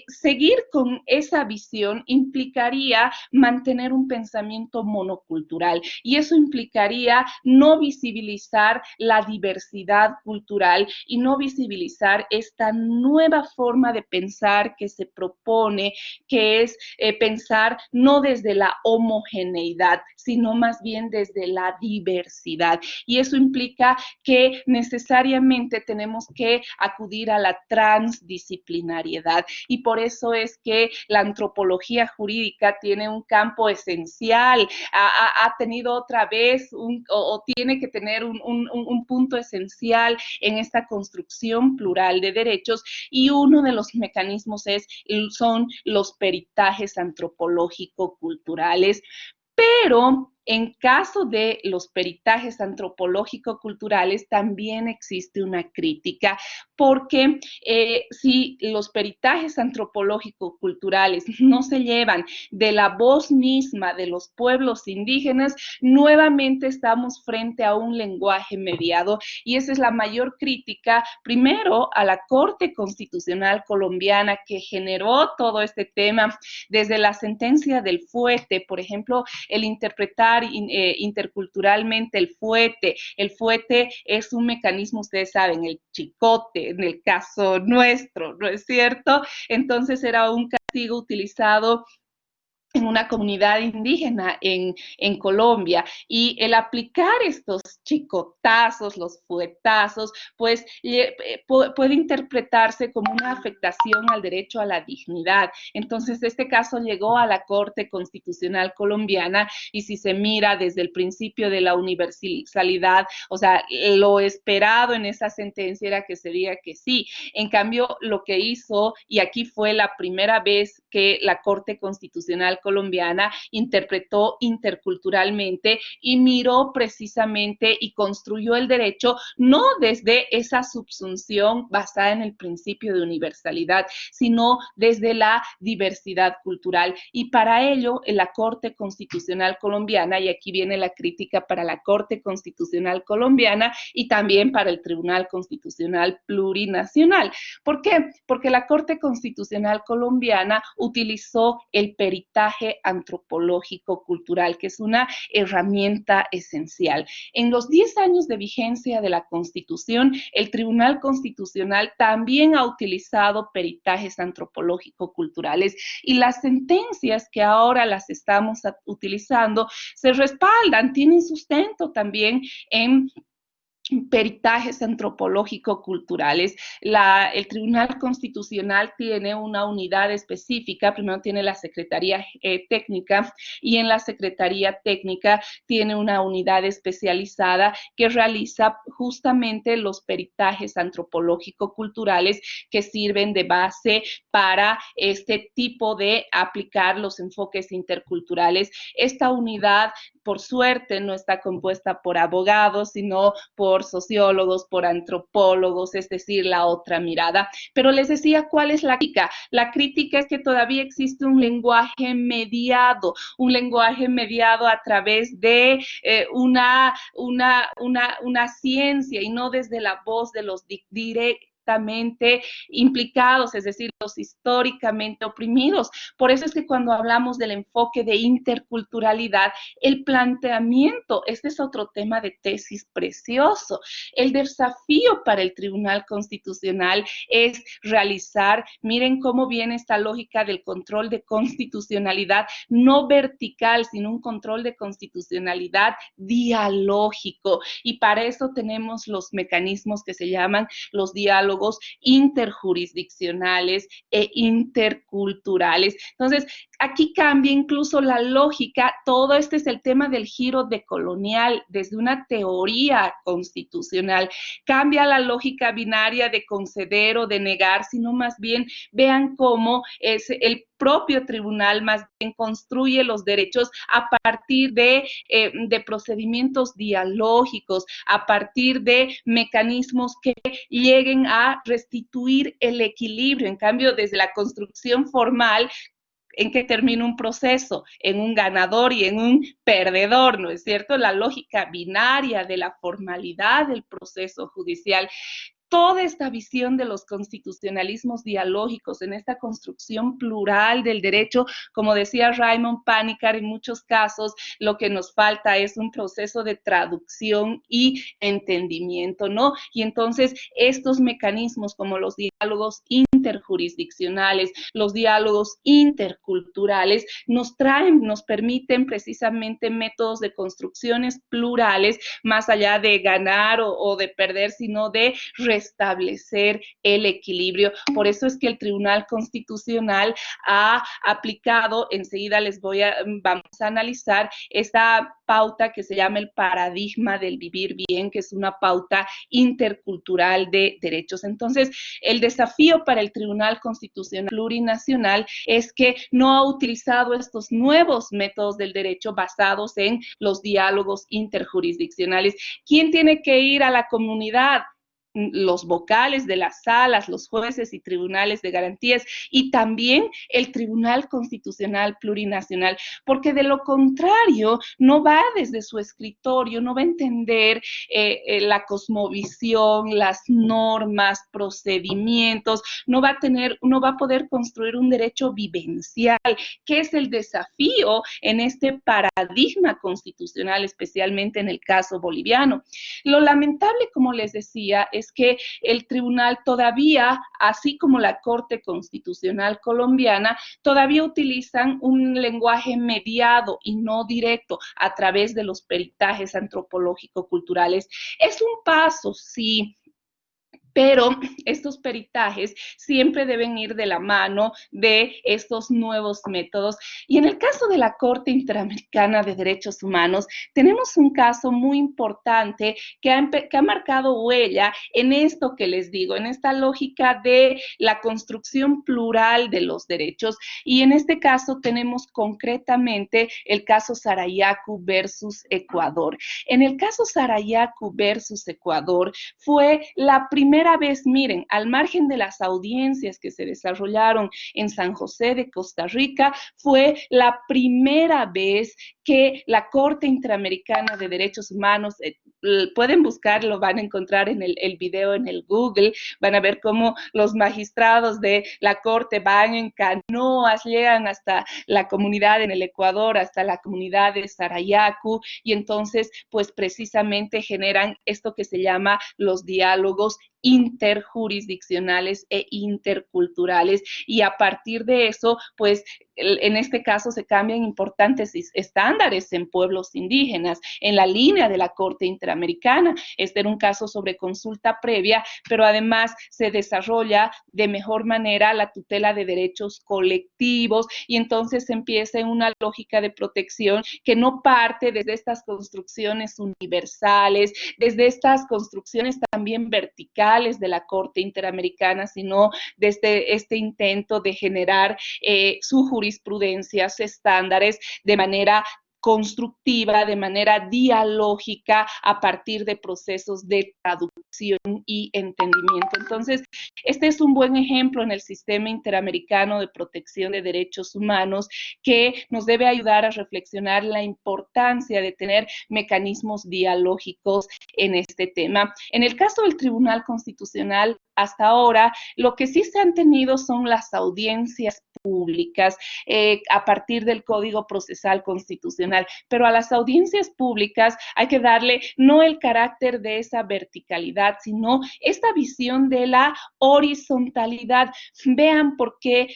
seguir con esa visión implicaría mantener un pensamiento monocultural y eso implicaría no visibilizar la diversidad cultural y no visibilizar esta nueva forma de pensar que se propone, que es pensar no desde la homogeneidad, sino más bien desde la diversidad. Y eso implica que necesariamente tenemos que acudir a la transdisciplinariedad. Y por eso es que la antropología jurídica tiene un campo esencial, ha tenido otra vez o tiene que tener un punto esencial en esta construcción plural de derechos y uno de los mecanismos son los peritajes antropológico-culturales. Pero en caso de los peritajes antropológico-culturales también existe una crítica, porque si los peritajes antropológico-culturales no se llevan de la voz misma de los pueblos indígenas, nuevamente estamos frente a un lenguaje mediado y esa es la mayor crítica, primero a la Corte Constitucional colombiana que generó todo este tema desde la sentencia del fuete, por ejemplo, el interpretar interculturalmente el fuete. El fuete es un mecanismo, ustedes saben, el chicote, en el caso nuestro, ¿no es cierto? Entonces era un castigo utilizado en una comunidad indígena en Colombia, y el aplicar estos chicotazos, los fuetazos, pues puede interpretarse como una afectación al derecho a la dignidad. Entonces, este caso llegó a la Corte Constitucional colombiana, y si se mira desde el principio de la universalidad, o sea, lo esperado en esa sentencia era que se diga que sí. En cambio, lo que hizo, y aquí fue la primera vez que la Corte Constitucional colombiana interpretó interculturalmente y miró precisamente y construyó el derecho no desde esa subsunción basada en el principio de universalidad, sino desde la diversidad cultural. Y para ello, la Corte Constitucional colombiana, y aquí viene la crítica para la Corte Constitucional colombiana y también para el Tribunal Constitucional Plurinacional. ¿Por qué? Porque la Corte Constitucional colombiana utilizó el peritaje antropológico cultural, que es una herramienta esencial. En los 10 años de vigencia de la Constitución, el Tribunal Constitucional también ha utilizado peritajes antropológico-culturales, y las sentencias que ahora las estamos utilizando se respaldan, tienen sustento también en peritajes antropológico-culturales. El Tribunal Constitucional tiene una unidad específica, primero tiene la Secretaría Técnica, y en la Secretaría Técnica tiene una unidad especializada que realiza justamente los peritajes antropológico-culturales que sirven de base para este tipo de aplicar los enfoques interculturales. Esta unidad, por suerte, no está compuesta por abogados, sino por sociólogos, por antropólogos, es decir, la otra mirada. Pero les decía, ¿cuál es la crítica? La crítica es que todavía existe un lenguaje mediado a través de una ciencia, y no desde la voz de los directamente implicados, es decir, los históricamente oprimidos. Por eso es que cuando hablamos del enfoque de interculturalidad, el planteamiento, este es otro tema de tesis precioso, el desafío para el Tribunal Constitucional es realizar, miren cómo viene esta lógica del control de constitucionalidad, no vertical, sino un control de constitucionalidad dialógico, y para eso tenemos los mecanismos que se llaman los diálogos interjurisdiccionales e interculturales. Entonces, aquí cambia incluso la lógica. Todo este es el tema del giro decolonial desde una teoría constitucional. Cambia la lógica binaria de conceder o de negar, sino más bien vean cómo es el propio tribunal más bien construye los derechos a partir de procedimientos dialógicos, a partir de mecanismos que lleguen a restituir el equilibrio. En cambio, desde la construcción formal, ¿en qué termina un proceso? En un ganador y en un perdedor, ¿no es cierto? La lógica binaria de la formalidad del proceso judicial. Toda esta visión de los constitucionalismos dialógicos en esta construcción plural del derecho, como decía Raymond Panikkar, en muchos casos lo que nos falta es un proceso de traducción y entendimiento, ¿no? Y entonces estos mecanismos como los diálogos interjurisdiccionales, los diálogos interculturales, nos permiten precisamente métodos de construcciones plurales, más allá de ganar o de perder, sino de restablecer el equilibrio. Por eso es que el Tribunal Constitucional ha aplicado, enseguida vamos a analizar esta pauta que se llama el paradigma del vivir bien, que es una pauta intercultural de derechos. Entonces, el desafío para el Tribunal Constitucional Plurinacional es que no ha utilizado estos nuevos métodos del derecho basados en los diálogos interjurisdiccionales. ¿Quién tiene que ir a la comunidad? Los vocales de las salas, los jueces y tribunales de garantías, y también el Tribunal Constitucional Plurinacional, porque de lo contrario no va desde su escritorio, no va a entender la cosmovisión, las normas, procedimientos, no va a poder construir un derecho vivencial, que es el desafío en este paradigma constitucional, especialmente en el caso boliviano. Lo lamentable, como les decía, es es que el tribunal todavía, así como la Corte Constitucional colombiana, todavía utilizan un lenguaje mediado y no directo a través de los peritajes antropológico-culturales. Es un paso, sí, pero estos peritajes siempre deben ir de la mano de estos nuevos métodos. Y en el caso de la Corte Interamericana de Derechos Humanos, tenemos un caso muy importante que ha marcado huella en esto que les digo, en esta lógica de la construcción plural de los derechos. Y en este caso tenemos concretamente el caso Sarayaku versus Ecuador. En el caso Sarayaku versus Ecuador fue la primera vez, miren, al margen de las audiencias que se desarrollaron en San José de Costa Rica, fue la primera vez que la Corte Interamericana de Derechos Humanos, pueden buscarlo, van a encontrar en el video en el Google, van a ver cómo los magistrados de la Corte van en canoas, llegan hasta la comunidad en el Ecuador, hasta la comunidad de Sarayaku, y entonces, pues precisamente generan esto que se llama los diálogos interjurisdiccionales e interculturales, y a partir de eso, pues en este caso se cambian importantes estándares en pueblos indígenas, en la línea de la Corte Interamericana. Este era un caso sobre consulta previa, pero además se desarrolla de mejor manera la tutela de derechos colectivos, y entonces empieza en una lógica de protección que no parte desde estas construcciones universales, desde estas construcciones también verticales de la Corte Interamericana, sino desde este intento de generar su jurisprudencia, sus estándares de manera constructiva, de manera dialógica, a partir de procesos de traducción y entendimiento. Entonces, este es un buen ejemplo en el sistema interamericano de protección de derechos humanos que nos debe ayudar a reflexionar la importancia de tener mecanismos dialógicos en este tema. En el caso del Tribunal Constitucional, hasta ahora, lo que sí se han tenido son las audiencias públicas a partir del Código Procesal Constitucional, pero a las audiencias públicas hay que darle no el carácter de esa verticalidad, sino esta visión de la horizontalidad. Vean por qué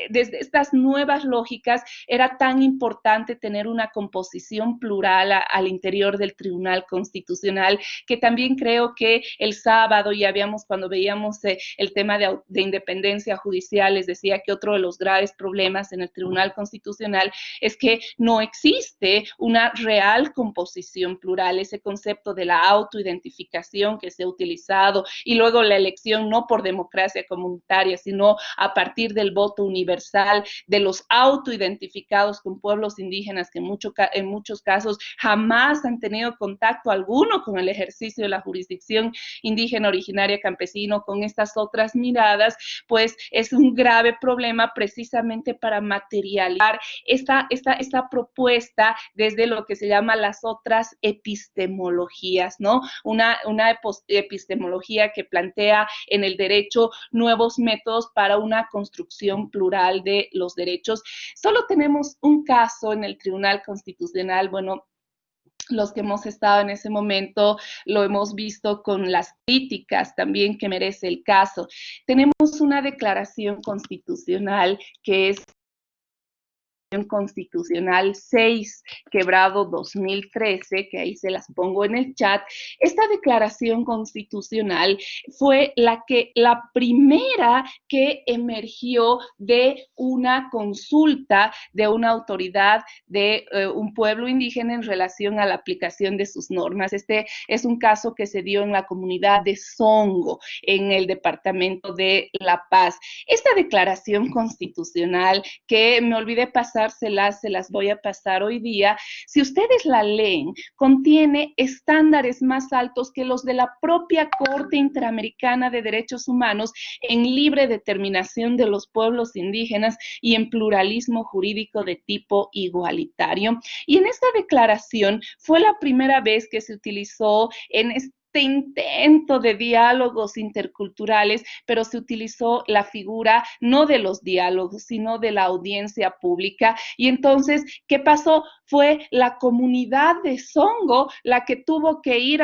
desde estas nuevas lógicas era tan importante tener una composición plural al interior del Tribunal Constitucional, que también creo que el sábado ya habíamos, cuando veíamos el tema de independencia judicial, les decía que otro de los graves problemas en el Tribunal Constitucional es que no existe una real composición plural, ese concepto de la autoidentificación que se ha utilizado, y luego la elección no por democracia comunitaria, sino a partir del voto universal, de los autoidentificados con pueblos indígenas que en muchos casos jamás han tenido contacto alguno con el ejercicio de la jurisdicción indígena, originaria, campesino, con estas otras miradas, pues es un grave problema precisamente para materializar esta propuesta desde lo que se llama las otras epistemologías, ¿no? Una epistemología que plantea en el derecho nuevos métodos para una construcción plural de los derechos. Solo tenemos un caso en el Tribunal Constitucional, bueno, los que hemos estado en ese momento lo hemos visto con las críticas también que merece el caso. Tenemos una declaración constitucional que es Constitucional 6, quebrado 2013, que ahí se las pongo en el chat. Esta declaración constitucional fue la primera que emergió de una consulta de una autoridad de un pueblo indígena en relación a la aplicación de sus normas. Este es un caso que se dio en la comunidad de Songo, en el departamento de La Paz. Esta declaración constitucional, que me olvidé pasar, se las voy a pasar hoy día, si ustedes la leen, contiene estándares más altos que los de la propia Corte Interamericana de Derechos Humanos en libre determinación de los pueblos indígenas y en pluralismo jurídico de tipo igualitario. Y en esta declaración fue la primera vez que se utilizó en intento de diálogos interculturales, pero se utilizó la figura no de los diálogos, sino de la audiencia pública. Y entonces, ¿qué pasó? Fue la comunidad de Songo la que tuvo que ir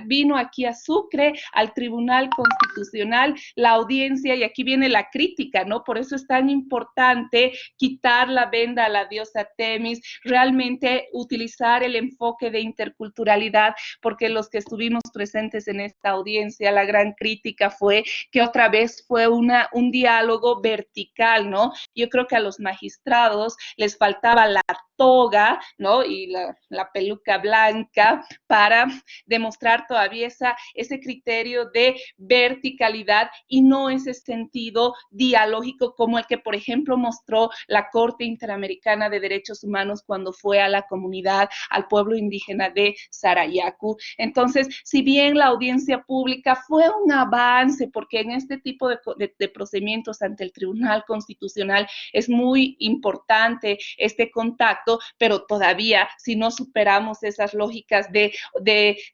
vino aquí a Sucre, al Tribunal Constitucional, la audiencia, y aquí viene la crítica, ¿no? Por eso es tan importante quitar la venda a la diosa Temis, realmente utilizar el enfoque de interculturalidad, porque los que estuvimos presentes en esta audiencia, la gran crítica fue que otra vez fue un diálogo vertical, ¿no? Yo creo que a los magistrados les faltaba la toga, ¿no? Y la peluca blanca para demostrar todavía ese criterio de verticalidad y no ese sentido dialógico como el que, por ejemplo, mostró la Corte Interamericana de Derechos Humanos cuando fue a la comunidad, al pueblo indígena de Sarayaku. Entonces, si bien la audiencia pública fue un avance, porque en este tipo de procedimientos ante el Tribunal Constitucional es muy importante este contacto, pero todavía si no superamos esas lógicas de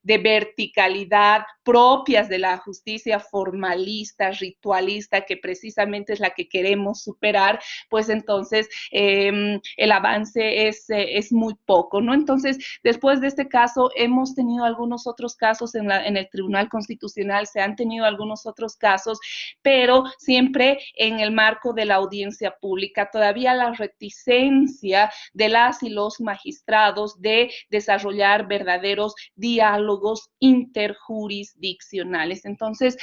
verticalidad propias de la justicia formalista, ritualista, que precisamente es la que queremos superar, pues entonces el avance es muy poco, ¿no? Entonces, después de este caso, hemos tenido algunos otros casos en el Tribunal Constitucional, se han tenido algunos otros casos, pero siempre en el marco de la audiencia pública. Todavía la reticencia de las y los magistrados de desarrollar verdaderos diálogos interjurisdiccionales. Entonces,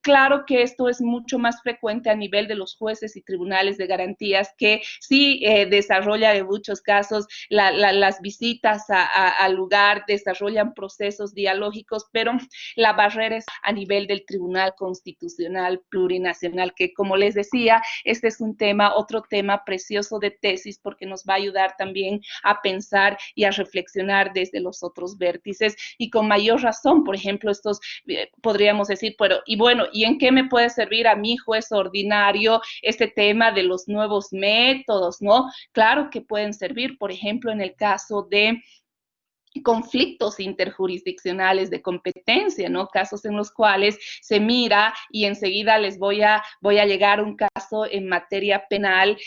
claro que esto es mucho más frecuente a nivel de los jueces y tribunales de garantías, que sí desarrolla en muchos casos las visitas al lugar, desarrollan procesos dialógicos, pero la barrera es a nivel del Tribunal Constitucional Plurinacional, que, como les decía, este es un tema, otro tema precioso de tesis, porque nos va a ayudar también a pensar y a reflexionar desde los otros vértices, y con mayor razón, por ejemplo, estos podríamos decir, pero, y bueno, ¿y en qué me puede servir a mi juez ordinario este tema de los nuevos métodos, no? Claro que pueden servir, por ejemplo, en el caso de conflictos interjurisdiccionales de competencia, ¿no? Casos en los cuales se mira y enseguida voy a llegar a un caso en materia penal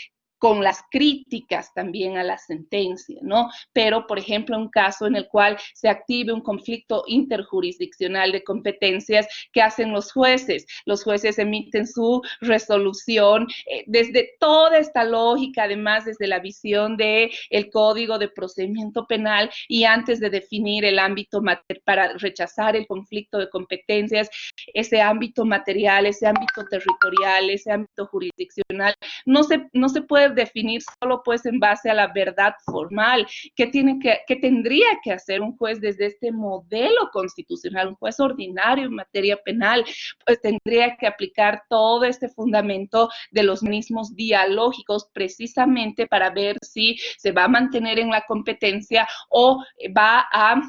con las críticas también a la sentencia, ¿no? Pero, por ejemplo, un caso en el cual se active un conflicto interjurisdiccional de competencias, ¿qué hacen los jueces? Los jueces emiten su resolución desde toda esta lógica, además desde la visión del Código de Procedimiento Penal, y antes de definir el ámbito para rechazar el conflicto de competencias, ese ámbito material, ese ámbito territorial, ese ámbito jurisdiccional, no se puede definir solo pues en base a la verdad formal. ¿Qué tendría que hacer un juez desde este modelo constitucional? Un juez ordinario en materia penal, pues tendría que aplicar todo este fundamento de los mismos dialógicos, precisamente para ver si se va a mantener en la competencia o va a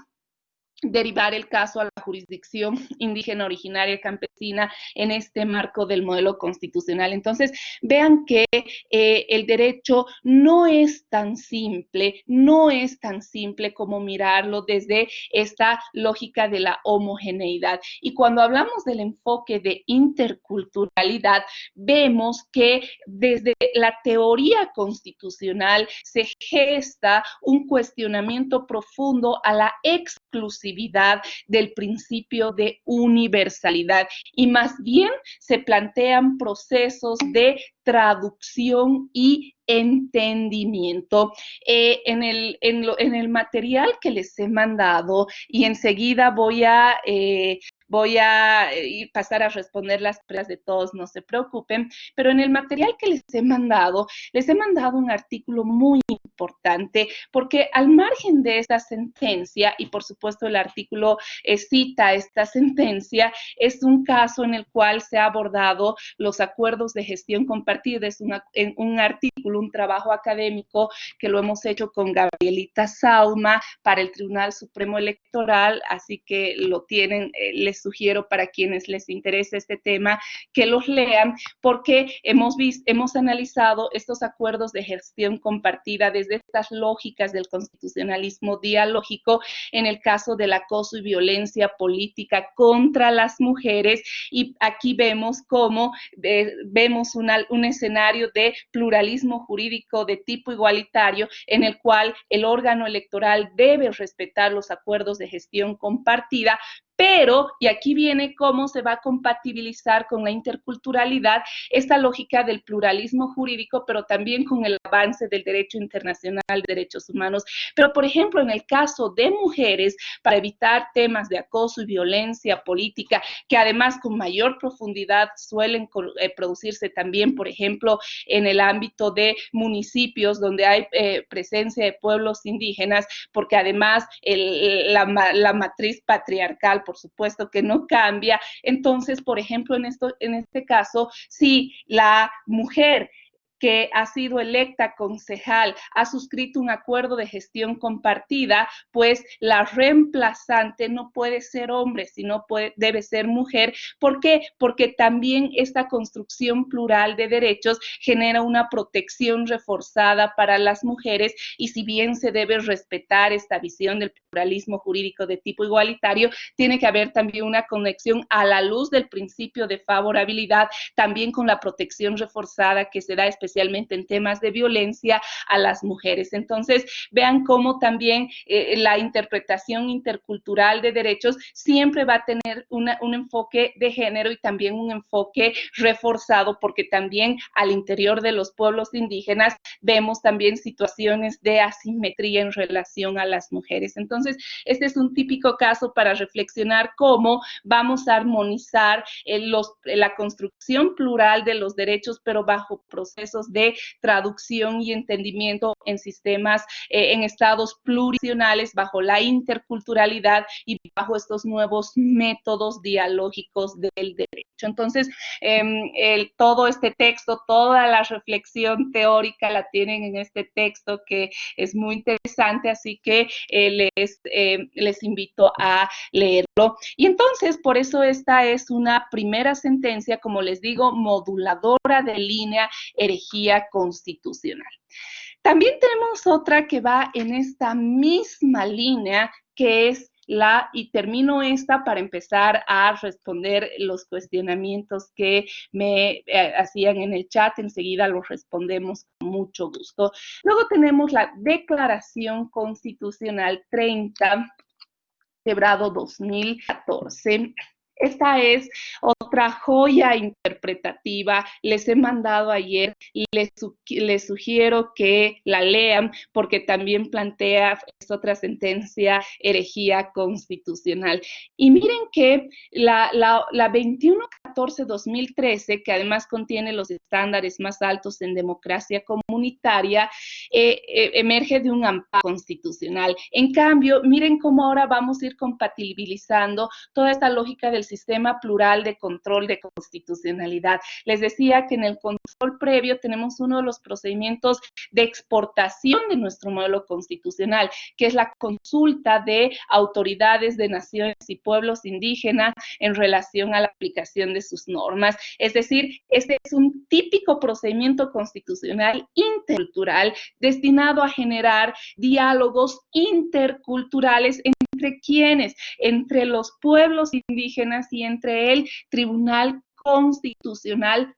derivar el caso a la jurisdicción indígena originaria campesina en este marco del modelo constitucional. Entonces, vean que el derecho no es tan simple como mirarlo desde esta lógica de la homogeneidad. Y cuando hablamos del enfoque de interculturalidad, vemos que desde la teoría constitucional se gesta un cuestionamiento profundo a la exclusividad del principio de universalidad, y más bien se plantean procesos de traducción y entendimiento. En el material que les he mandado, y enseguida voy a pasar a responder las preguntas de todos, no se preocupen, pero en el material que les he mandado un artículo muy importante, porque al margen de esta sentencia, y por supuesto el artículo cita esta sentencia, es un caso en el cual se ha abordado los acuerdos de gestión compartida. Es un artículo, un trabajo académico que lo hemos hecho con Gabrielita Sauma para el Tribunal Supremo Electoral, así que lo tienen, les sugiero para quienes les interese este tema que los lean, porque hemos analizado estos acuerdos de gestión compartida desde estas lógicas del constitucionalismo dialógico en el caso del acoso y violencia política contra las mujeres, y aquí vemos cómo vemos un escenario de pluralismo jurídico de tipo igualitario en el cual el órgano electoral debe respetar los acuerdos de gestión compartida, pero, y aquí viene cómo se va a compatibilizar con la interculturalidad esta lógica del pluralismo jurídico, pero también con el avance del derecho internacional de derechos humanos. Pero, por ejemplo, en el caso de mujeres, para evitar temas de acoso y violencia política, que además con mayor profundidad suelen producirse también, por ejemplo, en el ámbito de municipios donde hay presencia de pueblos indígenas, porque además la matriz patriarcal, por supuesto que no cambia. Entonces, por ejemplo, en este caso, si la mujer que ha sido electa concejal ha suscrito un acuerdo de gestión compartida, pues la reemplazante no puede ser hombre, sino debe ser mujer. ¿Por qué? Porque también esta construcción plural de derechos genera una protección reforzada para las mujeres, y si bien se debe respetar esta visión del pluralismo jurídico de tipo igualitario, tiene que haber también una conexión a la luz del principio de favorabilidad, también con la protección reforzada que se da especialmente en temas de violencia a las mujeres. Entonces, vean cómo también la interpretación intercultural de derechos siempre va a tener un enfoque de género y también un enfoque reforzado, porque también al interior de los pueblos indígenas vemos también situaciones de asimetría en relación a las mujeres. Entonces, este es un típico caso para reflexionar cómo vamos a armonizar la construcción plural de los derechos, pero bajo procesos de traducción y entendimiento en sistemas, en estados plurinacionales, bajo la interculturalidad y bajo estos nuevos métodos dialógicos del derecho. Entonces, todo este texto, toda la reflexión teórica la tienen en este texto, que es muy interesante, así que les invito a leerlo. Y entonces, por eso esta es una primera sentencia, como les digo, moduladora de línea, herejía constitucional. También tenemos otra que va en esta misma línea, que es y termino esta para empezar a responder los cuestionamientos que me hacían en el chat. Enseguida los respondemos con mucho gusto. Luego tenemos la Declaración Constitucional 30, quebrado 2014. Esta es otra joya interpretativa. Les he mandado ayer y les sugiero que la lean, porque también plantea, es otra sentencia, herejía constitucional. Y miren que la 2114-2013, que además contiene los estándares más altos en democracia comunitaria, emerge de un amparo constitucional. En cambio, miren cómo ahora vamos a ir compatibilizando toda esta lógica del sistema plural de control de constitucionalidad. Les decía que en el control previo tenemos uno de los procedimientos de exportación de nuestro modelo constitucional, que es la consulta de autoridades de naciones y pueblos indígenas en relación a la aplicación de sus normas. Es decir, este es un típico procedimiento constitucional intercultural destinado a generar diálogos interculturales entre quienes, entre los pueblos indígenas y entre el Tribunal Constitucional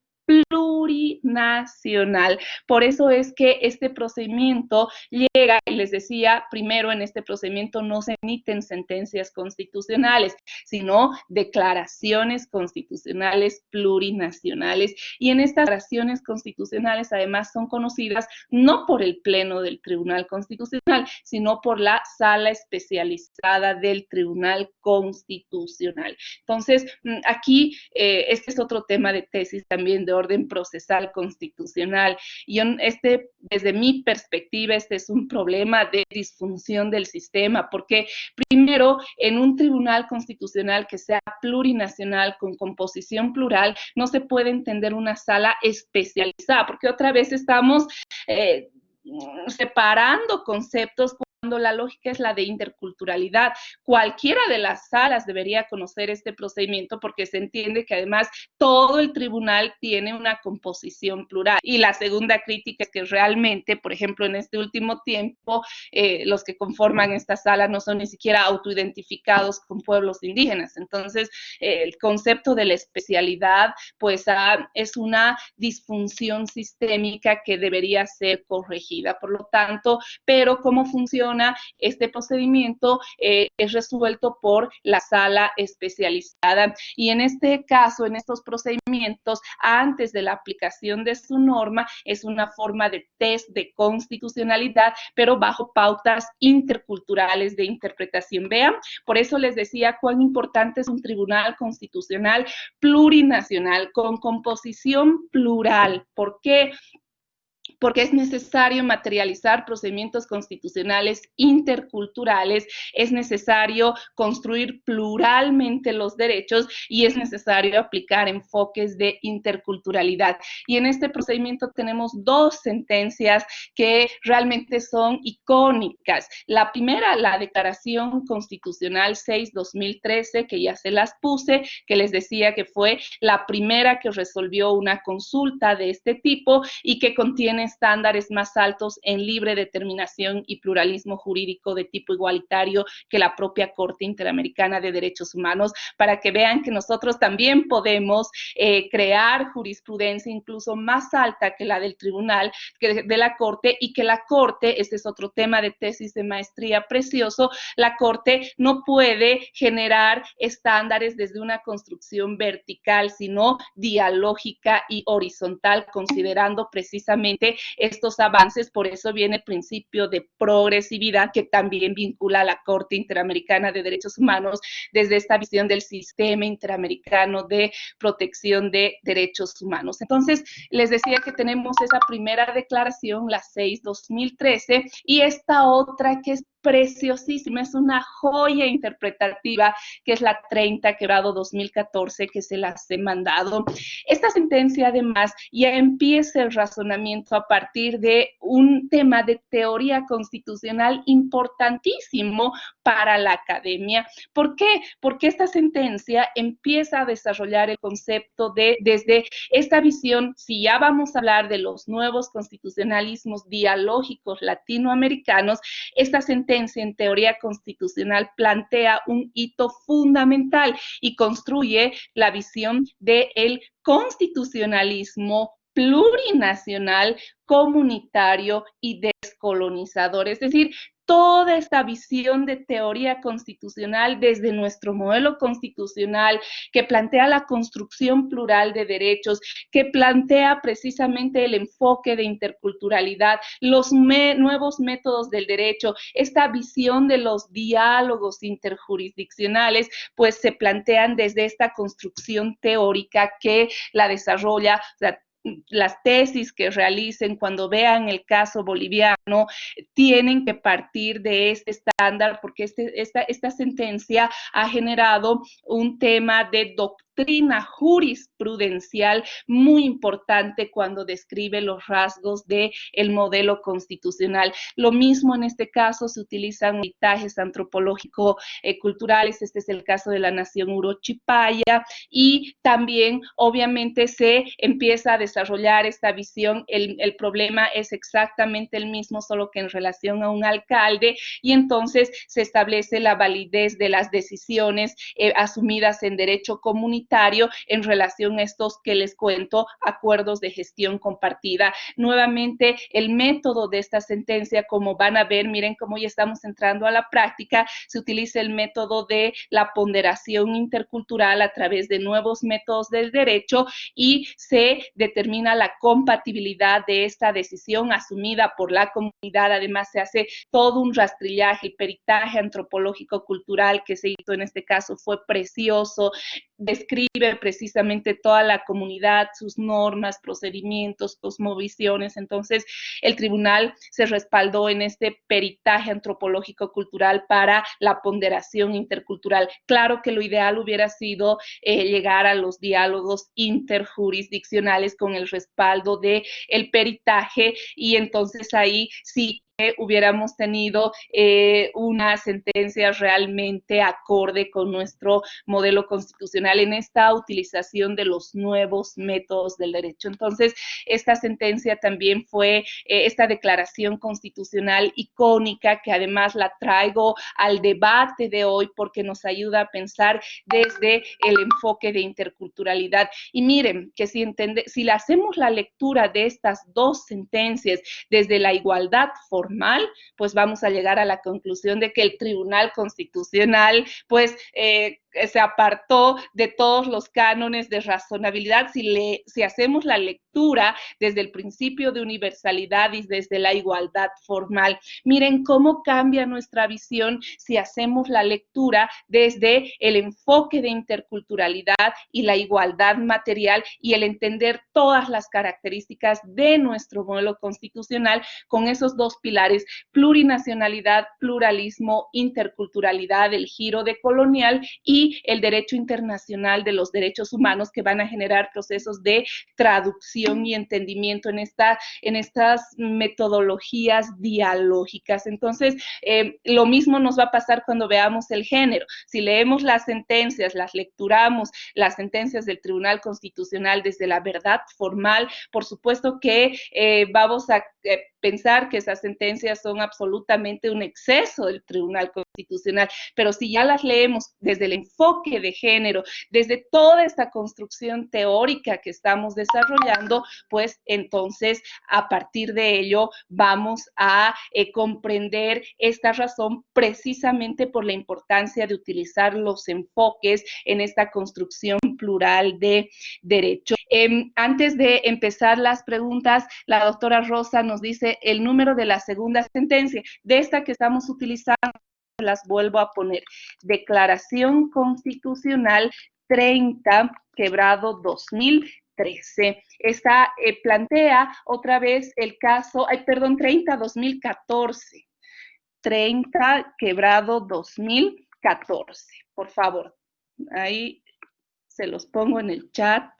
plurinacional. Por eso es que este procedimiento llega, y les decía, primero en este procedimiento no se emiten sentencias constitucionales, sino declaraciones constitucionales plurinacionales. Y en estas declaraciones constitucionales además son conocidas no por el Pleno del Tribunal Constitucional, sino por la Sala Especializada del Tribunal Constitucional. Entonces, aquí este es otro tema de tesis también de orden procesal constitucional. Y desde mi perspectiva, este es un problema de disfunción del sistema, porque primero, en un tribunal constitucional que sea plurinacional, con composición plural, no se puede entender una sala especializada, porque otra vez estamos separando conceptos la lógica es la de interculturalidad. Cualquiera de las salas debería conocer este procedimiento porque se entiende que además todo el tribunal tiene una composición plural. Y la segunda crítica es que realmente, por ejemplo, en este último tiempo, los que conforman esta sala no son ni siquiera autoidentificados con pueblos indígenas. Entonces, el concepto de la especialidad, pues es una disfunción sistémica que debería ser corregida. Por lo tanto, pero cómo funciona este procedimiento es resuelto por la sala especializada. Y en este caso, en estos procedimientos, antes de la aplicación de su norma, es una forma de test de constitucionalidad, pero bajo pautas interculturales de interpretación. Vean, por eso les decía cuán importante es un tribunal constitucional plurinacional, con composición plural. ¿Por qué? Porque es necesario materializar procedimientos constitucionales interculturales, es necesario construir pluralmente los derechos y es necesario aplicar enfoques de interculturalidad. Y en este procedimiento tenemos dos sentencias que realmente son icónicas. La primera, la Declaración Constitucional 6-2013, que ya se las puse, que les decía que fue la primera que resolvió una consulta de este tipo y que contiene estándares más altos en libre determinación y pluralismo jurídico de tipo igualitario que la propia Corte Interamericana de Derechos Humanos, para que vean que nosotros también podemos crear jurisprudencia incluso más alta que la del tribunal, que de la Corte, y que la Corte, este es otro tema de tesis de maestría precioso, la Corte no puede generar estándares desde una construcción vertical, sino dialógica y horizontal, considerando precisamente estos avances. Por eso viene el principio de progresividad que también vincula a la Corte Interamericana de Derechos Humanos desde esta visión del sistema interamericano de protección de derechos humanos. Entonces, les decía que tenemos esa primera declaración, la 6-2013, y esta otra que es preciosísima, es una joya interpretativa, que es la 30/2014, que se las he mandado. Esta sentencia, además, ya empieza el razonamiento a partir de un tema de teoría constitucional importantísimo para la academia. ¿Por qué? Porque esta sentencia empieza a desarrollar el concepto de, desde esta visión, si ya vamos a hablar de los nuevos constitucionalismos dialógicos latinoamericanos, esta sentencia en teoría constitucional plantea un hito fundamental y construye la visión del constitucionalismo plurinacional, comunitario y descolonizador. Es decir, toda esta visión de teoría constitucional desde nuestro modelo constitucional que plantea la construcción plural de derechos, que plantea precisamente el enfoque de interculturalidad, los nuevos métodos del derecho, esta visión de los diálogos interjurisdiccionales, pues se plantean desde esta construcción teórica que la desarrolla, o sea, las tesis que realicen cuando vean el caso boliviano tienen que partir de este estándar, porque esta sentencia ha generado un tema de doctrina jurisprudencial muy importante cuando describe los rasgos del modelo constitucional. Lo mismo en este caso se utilizan peritajes antropológico-culturales, este es el caso de la nación Urochipaya, y también obviamente se empieza a desarrollar esta visión, el problema es exactamente el mismo, solo que en relación a un alcalde, y entonces se establece la validez de las decisiones asumidas en derecho comunitario en relación a estos que les cuento, acuerdos de gestión compartida. Nuevamente, el método de esta sentencia, como van a ver, miren cómo ya estamos entrando a la práctica, se utiliza el método de la ponderación intercultural a través de nuevos métodos del derecho y se determina la compatibilidad de esta decisión asumida por la comunidad. Además, se hace todo un rastrillaje, el peritaje antropológico-cultural que se hizo en este caso fue precioso, describe precisamente toda la comunidad, sus normas, procedimientos, cosmovisiones. Entonces, el tribunal se respaldó en este peritaje antropológico-cultural para la ponderación intercultural. Claro que lo ideal hubiera sido llegar a los diálogos interjurisdiccionales con el respaldo del peritaje, y entonces ahí sí hubiéramos tenido una sentencia realmente acorde con nuestro modelo constitucional en esta utilización de los nuevos métodos del derecho. Entonces, esta sentencia también fue esta declaración constitucional icónica, que además la traigo al debate de hoy porque nos ayuda a pensar desde el enfoque de interculturalidad. Y miren, que si le hacemos la lectura de estas dos sentencias desde la igualdad formal, pues vamos a llegar a la conclusión de que el Tribunal Constitucional, pues, se apartó de todos los cánones de razonabilidad si hacemos la lectura desde el principio de universalidad y desde la igualdad formal. Miren cómo cambia nuestra visión si hacemos la lectura desde el enfoque de interculturalidad y la igualdad material y el entender todas las características de nuestro modelo constitucional con esos dos pilares: plurinacionalidad, pluralismo, interculturalidad, el giro decolonial y el derecho internacional de los derechos humanos, que van a generar procesos de traducción y entendimiento en estas metodologías dialógicas. Entonces, lo mismo nos va a pasar cuando veamos el género. Si leemos las sentencias, las lecturamos, las sentencias del Tribunal Constitucional desde la verdad formal, por supuesto que vamos a pensar que esas sentencias son absolutamente un exceso del Tribunal Constitucional, pero si ya las leemos desde el enfoque de género, desde toda esta construcción teórica que estamos desarrollando, pues entonces a partir de ello vamos a comprender esta razón precisamente por la importancia de utilizar los enfoques en esta construcción plural de derecho. Antes de empezar las preguntas, la doctora Rosa nos dice el número de la segunda sentencia, de esta que estamos utilizando, las vuelvo a poner: Declaración Constitucional 30/2013. Esta plantea otra vez el caso, 30/2014. 30/2014, por favor. Ahí se los pongo en el chat.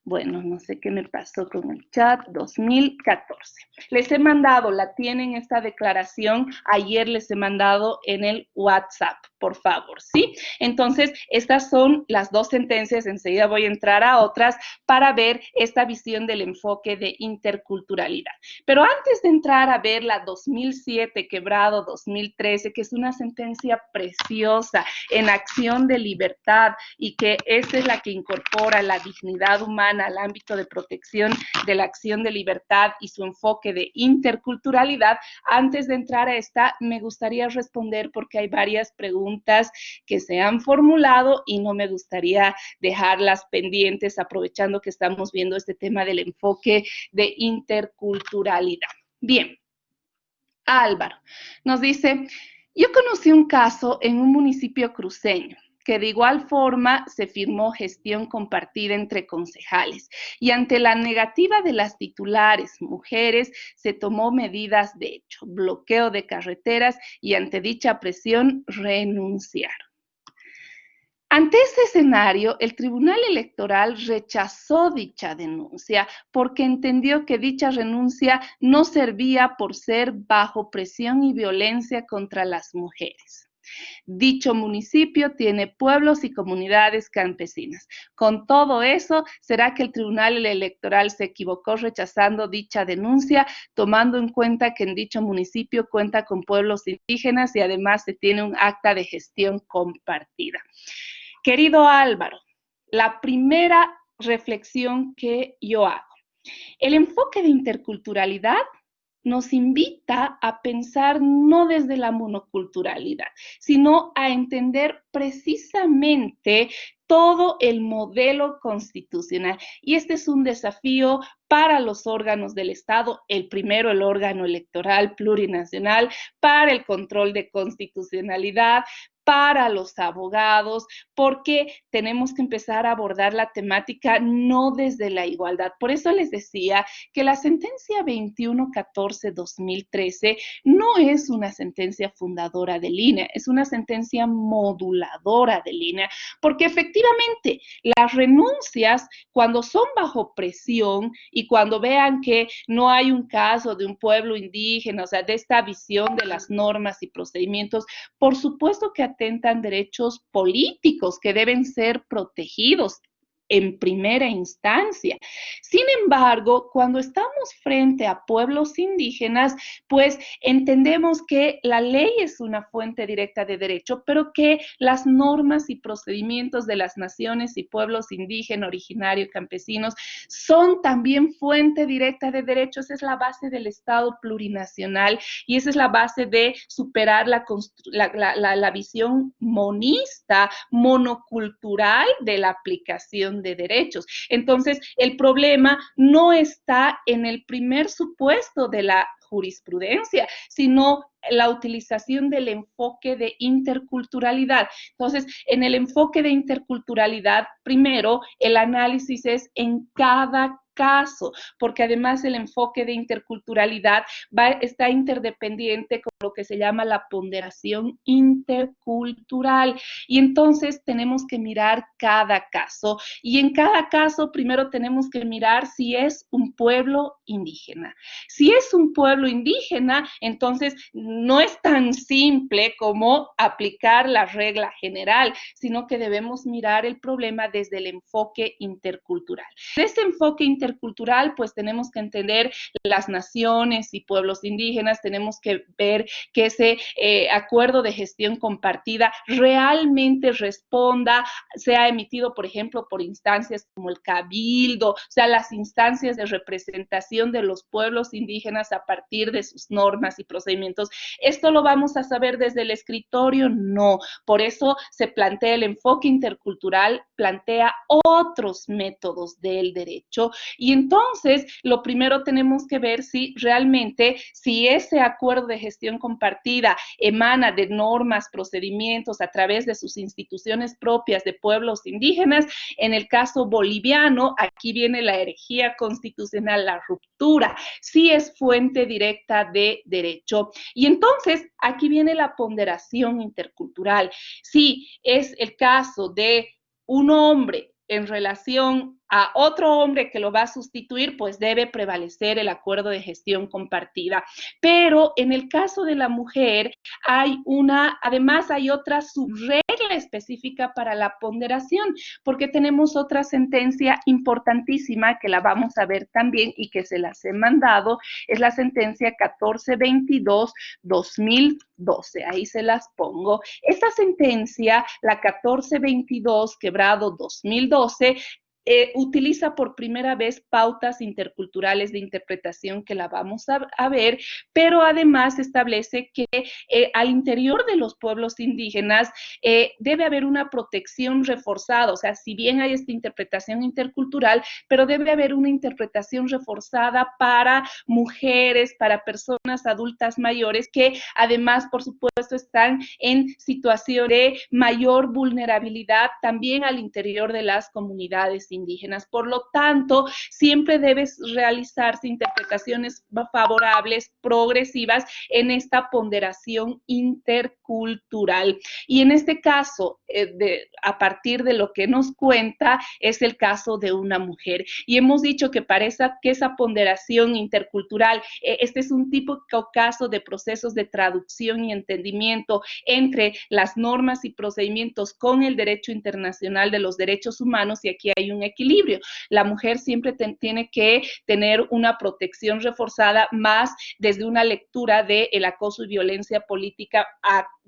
Bueno, no sé qué me pasó con el chat. 2014. Les he mandado, la tienen esta declaración, ayer les he mandado en el WhatsApp, por favor, ¿sí? Entonces, estas son las dos sentencias, enseguida voy a entrar a otras para ver esta visión del enfoque de interculturalidad. Pero antes de entrar a ver la 2007/2013, que es una sentencia preciosa en acción de libertad y que esta es la que incorpora la dignidad humana al ámbito de protección de la acción de libertad y su enfoque de interculturalidad, antes de entrar a esta, me gustaría responder porque hay varias preguntas que se han formulado y no me gustaría dejarlas pendientes, aprovechando que estamos viendo este tema del enfoque de interculturalidad. Bien, Álvaro nos dice: yo conocí un caso en un municipio cruceño que de igual forma se firmó gestión compartida entre concejales y ante la negativa de las titulares mujeres se tomó medidas de hecho, bloqueo de carreteras, y ante dicha presión renunciaron. Ante ese escenario, el Tribunal Electoral rechazó dicha denuncia porque entendió que dicha renuncia no servía por ser bajo presión y violencia contra las mujeres. Dicho municipio tiene pueblos y comunidades campesinas. Con todo eso, ¿será que el Tribunal Electoral se equivocó rechazando dicha denuncia, tomando en cuenta que en dicho municipio cuenta con pueblos indígenas y además se tiene un acta de gestión compartida? Querido Álvaro, la primera reflexión que yo hago: el enfoque de interculturalidad nos invita a pensar no desde la monoculturalidad, sino a entender precisamente todo el modelo constitucional. Y este es un desafío para los órganos del Estado. El primero, el órgano electoral plurinacional, para el control de constitucionalidad, para los abogados, porque tenemos que empezar a abordar la temática no desde la igualdad. Por eso les decía que la sentencia 2114-2013 no es una sentencia fundadora de línea, es una sentencia moduladora de línea, porque efectivamente las renuncias, cuando son bajo presión y cuando vean que no hay un caso de un pueblo indígena, o sea, de esta visión de las normas y procedimientos, por supuesto que atentan derechos políticos que deben ser protegidos en primera instancia. Sin embargo, cuando estamos frente a pueblos indígenas, pues entendemos que la ley es una fuente directa de derecho, pero que las normas y procedimientos de las naciones y pueblos indígenas, originarios, campesinos, son también fuente directa de derecho. Esa es la base del Estado plurinacional y esa es la base de superar la visión monista, monocultural de la aplicación de derechos. Entonces, el problema no está en el primer supuesto de la jurisprudencia, sino la utilización del enfoque de interculturalidad. Entonces, en el enfoque de interculturalidad, primero, el análisis es en cada caso, porque además el enfoque de interculturalidad está interdependiente con lo que se llama la ponderación intercultural. Y entonces tenemos que mirar cada caso. Y en cada caso, primero tenemos que mirar si es un pueblo indígena. Si es un pueblo indígena, entonces no es tan simple como aplicar la regla general, sino que debemos mirar el problema desde el enfoque intercultural. De este enfoque intercultural, pues tenemos que entender las naciones y pueblos indígenas, tenemos que ver que ese acuerdo de gestión compartida realmente responda, sea emitido, por ejemplo, por instancias como el Cabildo, o sea, las instancias de representación de los pueblos indígenas a partir de sus normas y procedimientos. ¿Esto lo vamos a saber desde el escritorio? No. Por eso se plantea el enfoque intercultural, plantea otros métodos del derecho. Y entonces, lo primero tenemos que ver si realmente, si ese acuerdo de gestión compartida emana de normas, procedimientos a través de sus instituciones propias de pueblos indígenas. En el caso boliviano, aquí viene la herejía constitucional, la ruptura, sí es fuente directa de derecho. Y entonces, aquí viene la ponderación intercultural. Sí, es el caso de un hombre en relación a otro hombre que lo va a sustituir, pues debe prevalecer el acuerdo de gestión compartida. Pero en el caso de la mujer, además hay otra subregla específica para la ponderación, porque tenemos otra sentencia importantísima que la vamos a ver también y que se las he mandado, es la sentencia 1422-2012. Ahí se las pongo. Esta sentencia, la 1422, quebrado 2012, utiliza por primera vez pautas interculturales de interpretación que la vamos a ver, pero además establece que al interior de los pueblos indígenas debe haber una protección reforzada, o sea, si bien hay esta interpretación intercultural, pero debe haber una interpretación reforzada para mujeres, para personas adultas mayores que además, por supuesto, están en situación de mayor vulnerabilidad también al interior de las comunidades indígenas. Por lo tanto, siempre debes realizarse interpretaciones favorables, progresivas, en esta ponderación intercultural. Y en este caso, a partir de lo que nos cuenta, es el caso de una mujer. Y hemos dicho que parece que esa ponderación intercultural, este es un típico caso de procesos de traducción y entendimiento entre las normas y procedimientos con el derecho internacional de los derechos humanos, y aquí hay un equilibrio. La mujer siempre tiene que tener una protección reforzada más desde una lectura del acoso y violencia política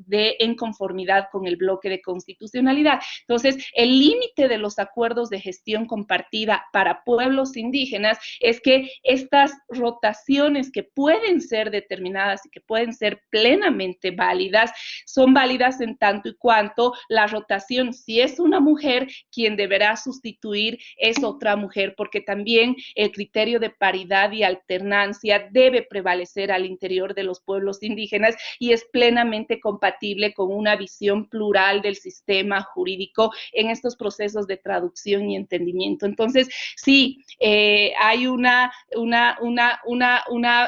en conformidad con el bloque de constitucionalidad. Entonces, el límite de los acuerdos de gestión compartida para pueblos indígenas es que estas rotaciones que pueden ser determinadas y que pueden ser plenamente válidas, son válidas en tanto y cuanto la rotación, si es una mujer quien deberá sustituir cumplir es otra mujer, porque también el criterio de paridad y alternancia debe prevalecer al interior de los pueblos indígenas y es plenamente compatible con una visión plural del sistema jurídico en estos procesos de traducción y entendimiento. Entonces, sí, hay una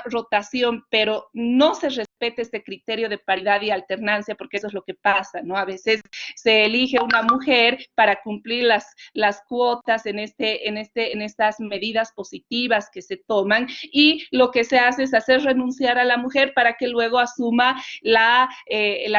rotación, pero no se respeta este criterio de paridad y alternancia, porque eso es lo que pasa, ¿no? A veces se elige una mujer para cumplir las cuotas en estas medidas positivas que se toman, y lo que se hace es hacer renunciar a la mujer para que luego asuma la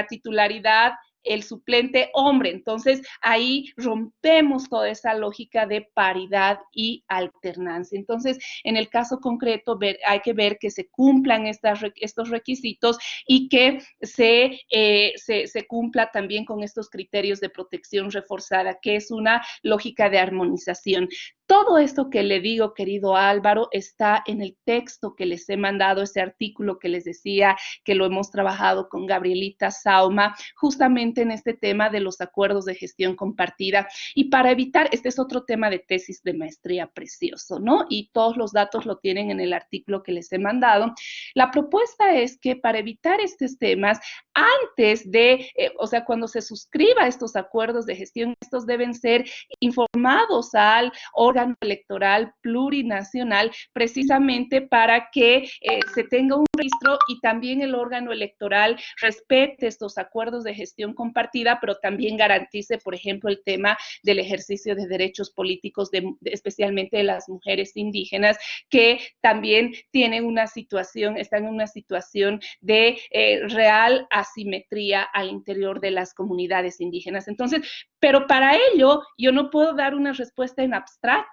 titularidad el suplente hombre. Entonces, ahí rompemos toda esa lógica de paridad y alternancia. Entonces, en el caso concreto, hay que ver que se cumplan estos requisitos y que se cumpla también con estos criterios de protección reforzada, que es una lógica de armonización. Todo esto que le digo, querido Álvaro, está en el texto que les he mandado, ese artículo que les decía que lo hemos trabajado con Gabrielita Sauma, justamente en este tema de los acuerdos de gestión compartida. Y para evitar, este es otro tema de tesis de maestría precioso, ¿no? Y todos los datos lo tienen en el artículo que les he mandado. La propuesta es que para evitar estos temas, antes de, o sea, cuando se suscriba estos acuerdos de gestión, estos deben ser informados al órgano electoral plurinacional, precisamente para que se tenga un registro y también el órgano electoral respete estos acuerdos de gestión compartida, pero también garantice, por ejemplo, el tema del ejercicio de derechos políticos, especialmente de las mujeres indígenas, que también tienen una situación, están en una situación de real asimetría al interior de las comunidades indígenas. Entonces, pero para ello, yo no puedo dar una respuesta en abstracto,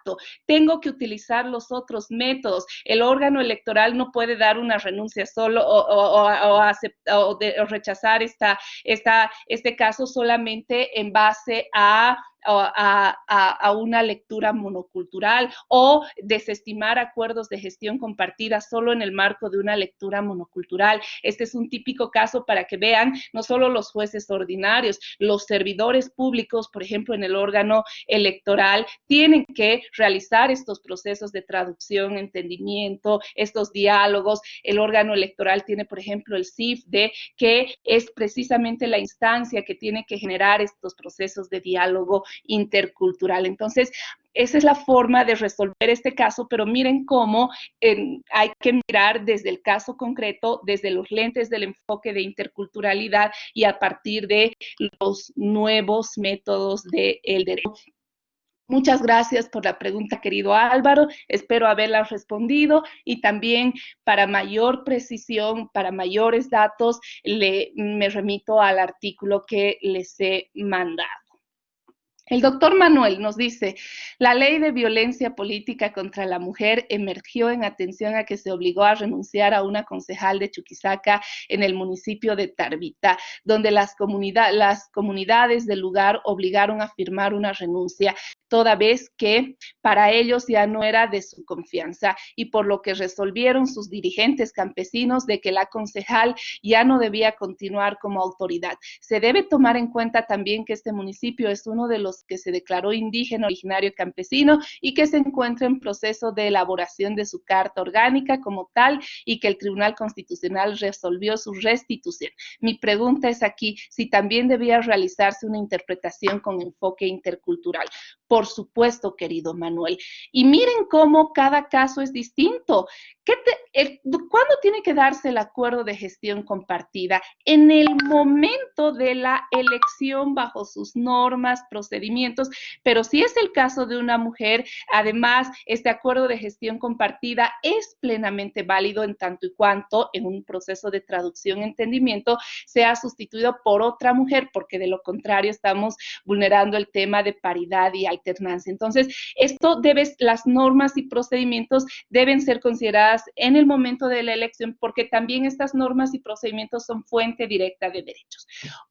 tengo que utilizar los otros métodos. El órgano electoral no puede dar una renuncia solo o rechazar este caso solamente en base a una lectura monocultural o desestimar acuerdos de gestión compartida solo en el marco de una lectura monocultural. Este es un típico caso para que vean, no solo los jueces ordinarios, los servidores públicos, por ejemplo, en el órgano electoral, tienen que realizar estos procesos de traducción, entendimiento, estos diálogos. El órgano electoral tiene, por ejemplo, el CIFDE, que es precisamente la instancia que tiene que generar estos procesos de diálogo intercultural. Entonces, esa es la forma de resolver este caso, pero miren cómo hay que mirar desde el caso concreto, desde los lentes del enfoque de interculturalidad y a partir de los nuevos métodos del derecho. Muchas gracias por la pregunta, querido Álvaro. Espero haberla respondido y también para mayor precisión, para mayores datos, me remito al artículo que les he mandado. El doctor Manuel nos dice, la ley de violencia política contra la mujer emergió en atención a que se obligó a renunciar a una concejal de Chuquisaca en el municipio de Tarbita, donde las comunidades del lugar obligaron a firmar una renuncia, toda vez que para ellos ya no era de su confianza, y por lo que resolvieron sus dirigentes campesinos de que la concejal ya no debía continuar como autoridad. Se debe tomar en cuenta también que este municipio es uno de los que se declaró indígena originario campesino y que se encuentra en proceso de elaboración de su carta orgánica como tal, y que el Tribunal Constitucional resolvió su restitución. Mi pregunta es aquí, si también debía realizarse una interpretación con enfoque intercultural. Por supuesto, querido Manuel. Y miren cómo cada caso es distinto. ¿Cuándo tiene que darse el acuerdo de gestión compartida? En el momento de la elección bajo sus normas, procedimientos, pero si es el caso de una mujer, además, este acuerdo de gestión compartida es plenamente válido en tanto y cuanto en un proceso de traducción y entendimiento sea sustituido por otra mujer, porque de lo contrario estamos vulnerando el tema de paridad y alternancia. Entonces, las normas y procedimientos deben ser consideradas en el momento de la elección, porque también estas normas y procedimientos son fuente directa de derechos.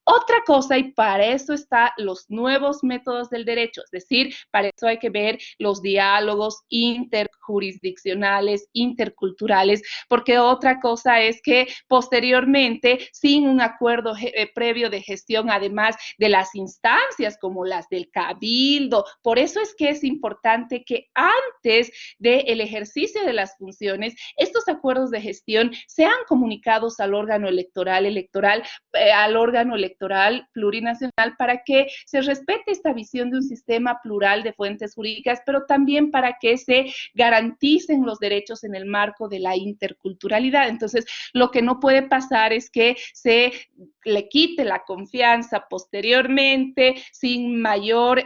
Otra cosa, y para eso están los nuevos métodos del derecho, es decir, para eso hay que ver los diálogos interjurisdiccionales, interculturales, porque otra cosa es que posteriormente, sin un acuerdo previo de gestión, además de las instancias como las del cabildo, por eso es que es importante que antes del ejercicio de las funciones, estos acuerdos de gestión sean comunicados al órgano al órgano electoral plurinacional para que se respete esta visión de un sistema plural de fuentes jurídicas, pero también para que se garanticen los derechos en el marco de la interculturalidad. Entonces, lo que no puede pasar es que se le quite la confianza posteriormente sin mayor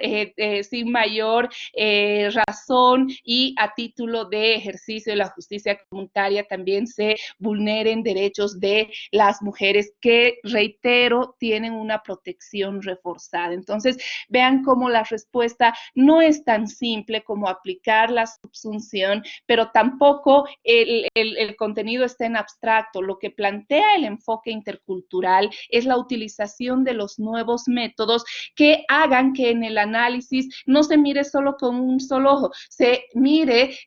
razón y a título de ejercicio de la justicia comunitaria también se vulneren derechos de las mujeres que, reitero, tienen una protección reforzada. Entonces, vean cómo la respuesta no es tan simple como aplicar la subsunción, pero tampoco el contenido está en abstracto. Lo que plantea el enfoque intercultural es la utilización de los nuevos métodos que hagan que en el análisis no se mire solo con un solo ojo, se mire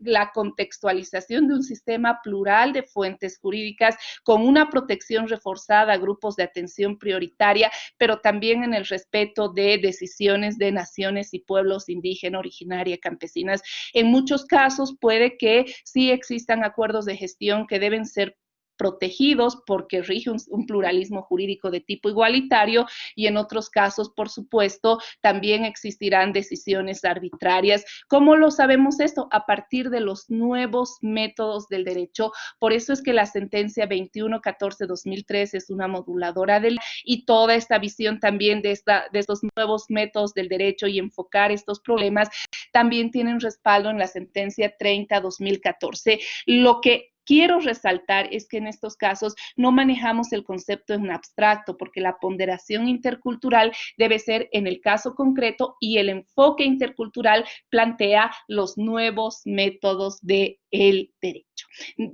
la contextualización de un sistema plural de fuentes jurídicas con una protección reforzada a grupos de atención prioritaria, pero también en el respeto de decisiones de naciones y pueblos indígenas, originarias, campesinas. En muchos casos puede que sí existan acuerdos de gestión que deben ser protegidos porque rige un pluralismo jurídico de tipo igualitario y en otros casos, por supuesto, también existirán decisiones arbitrarias. ¿Cómo lo sabemos esto? A partir de los nuevos métodos del derecho. Por eso es que la sentencia 2114-2003 es una moduladora y toda esta visión también de estos nuevos métodos del derecho y enfocar estos problemas también tienen respaldo en la sentencia 30-2014. Lo que quiero resaltar es que en estos casos no manejamos el concepto en abstracto, porque la ponderación intercultural debe ser en el caso concreto y el enfoque intercultural plantea los nuevos métodos del derecho.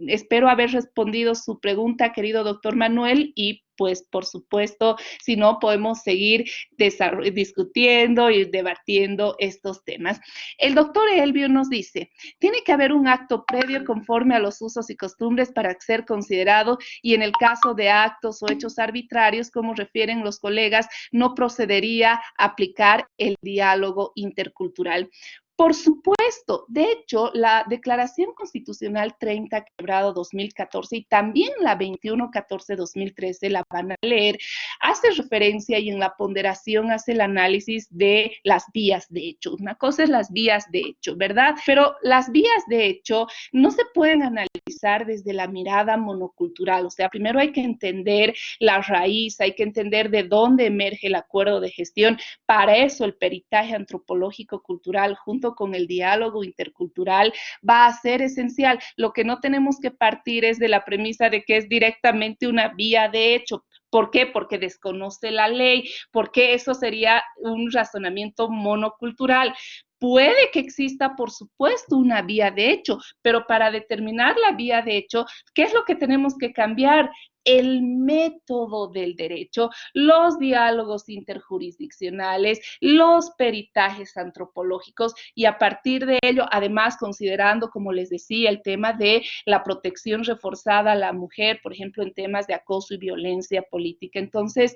Espero haber respondido su pregunta, querido doctor Manuel, y pues por supuesto, si no, podemos seguir discutiendo y debatiendo estos temas. El doctor Elvio nos dice, tiene que haber un acto previo conforme a los usos y costumbres para ser considerado y en el caso de actos o hechos arbitrarios, como refieren los colegas, no procedería a aplicar el diálogo intercultural. Por supuesto, de hecho, la Declaración Constitucional 30 quebrado 2014 y también la 2114-2013, la van a leer, hace referencia y en la ponderación hace el análisis de las vías de hecho. Una cosa es las vías de hecho, ¿verdad? Pero las vías de hecho no se pueden analizar desde la mirada monocultural. O sea, primero hay que entender la raíz, hay que entender de dónde emerge el acuerdo de gestión. Para eso el peritaje antropológico cultural junto con el diálogo intercultural va a ser esencial. Lo que no tenemos que partir es de la premisa de que es directamente una vía de hecho. ¿Por qué? Porque desconoce la ley, porque eso sería un razonamiento monocultural. Puede que exista, por supuesto, una vía de hecho, pero para determinar la vía de hecho, ¿qué es lo que tenemos que cambiar? El método del derecho, los diálogos interjurisdiccionales, los peritajes antropológicos y a partir de ello, además considerando, como les decía, el tema de la protección reforzada a la mujer, por ejemplo, en temas de acoso y violencia política. Entonces,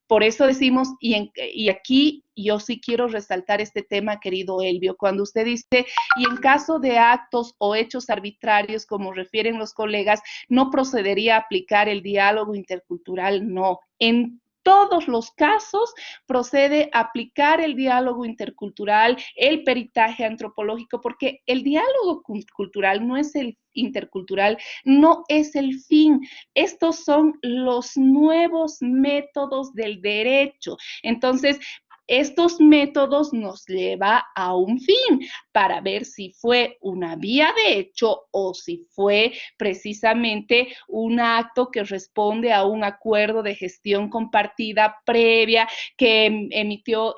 por eso decimos, y aquí yo sí quiero resaltar este tema, querido Elvio, cuando usted dice, y en caso de actos o hechos arbitrarios, como refieren los colegas, no procedería a aplicar el diálogo intercultural, no. En todos los casos procede a aplicar el diálogo intercultural, el peritaje antropológico, porque el diálogo cultural no es el intercultural, no es el fin. Estos son los nuevos métodos del derecho. Entonces, estos métodos nos llevan a un fin para ver si fue una vía de hecho o si fue precisamente un acto que responde a un acuerdo de gestión compartida previa que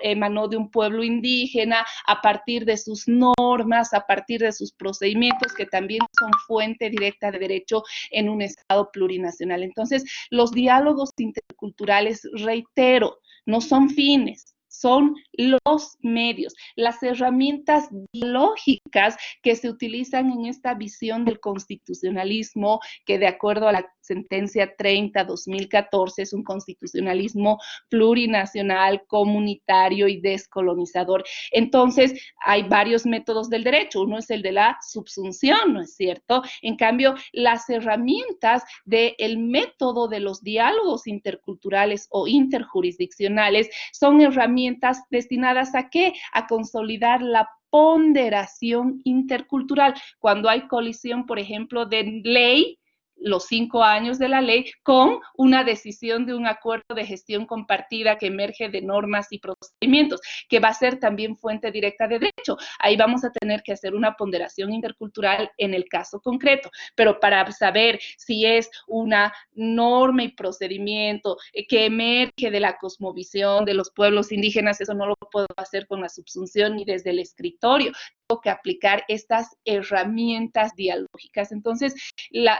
emanó de un pueblo indígena a partir de sus normas, a partir de sus procedimientos que también son fuente directa de derecho en un Estado plurinacional. Entonces, los diálogos interculturales, reitero, no son fines, son los medios, las herramientas biológicas que se utilizan en esta visión del constitucionalismo, que de acuerdo a la sentencia 30/2014 es un constitucionalismo plurinacional, comunitario y descolonizador. Entonces, hay varios métodos del derecho. Uno es el de la subsunción, ¿no es cierto? En cambio, las herramientas del método de los diálogos interculturales o interjurisdiccionales son herramientas destinadas ¿a qué? A consolidar la ponderación intercultural. Cuando hay colisión, por ejemplo, de ley, los 5 años de la ley, con una decisión de un acuerdo de gestión compartida que emerge de normas y procedimientos, que va a ser también fuente directa de derecho. Ahí vamos a tener que hacer una ponderación intercultural en el caso concreto, pero para saber si es una norma y procedimiento que emerge de la cosmovisión de los pueblos indígenas, eso no lo puedo hacer con la subsunción ni desde el escritorio. Tengo que aplicar estas herramientas dialógicas. Entonces,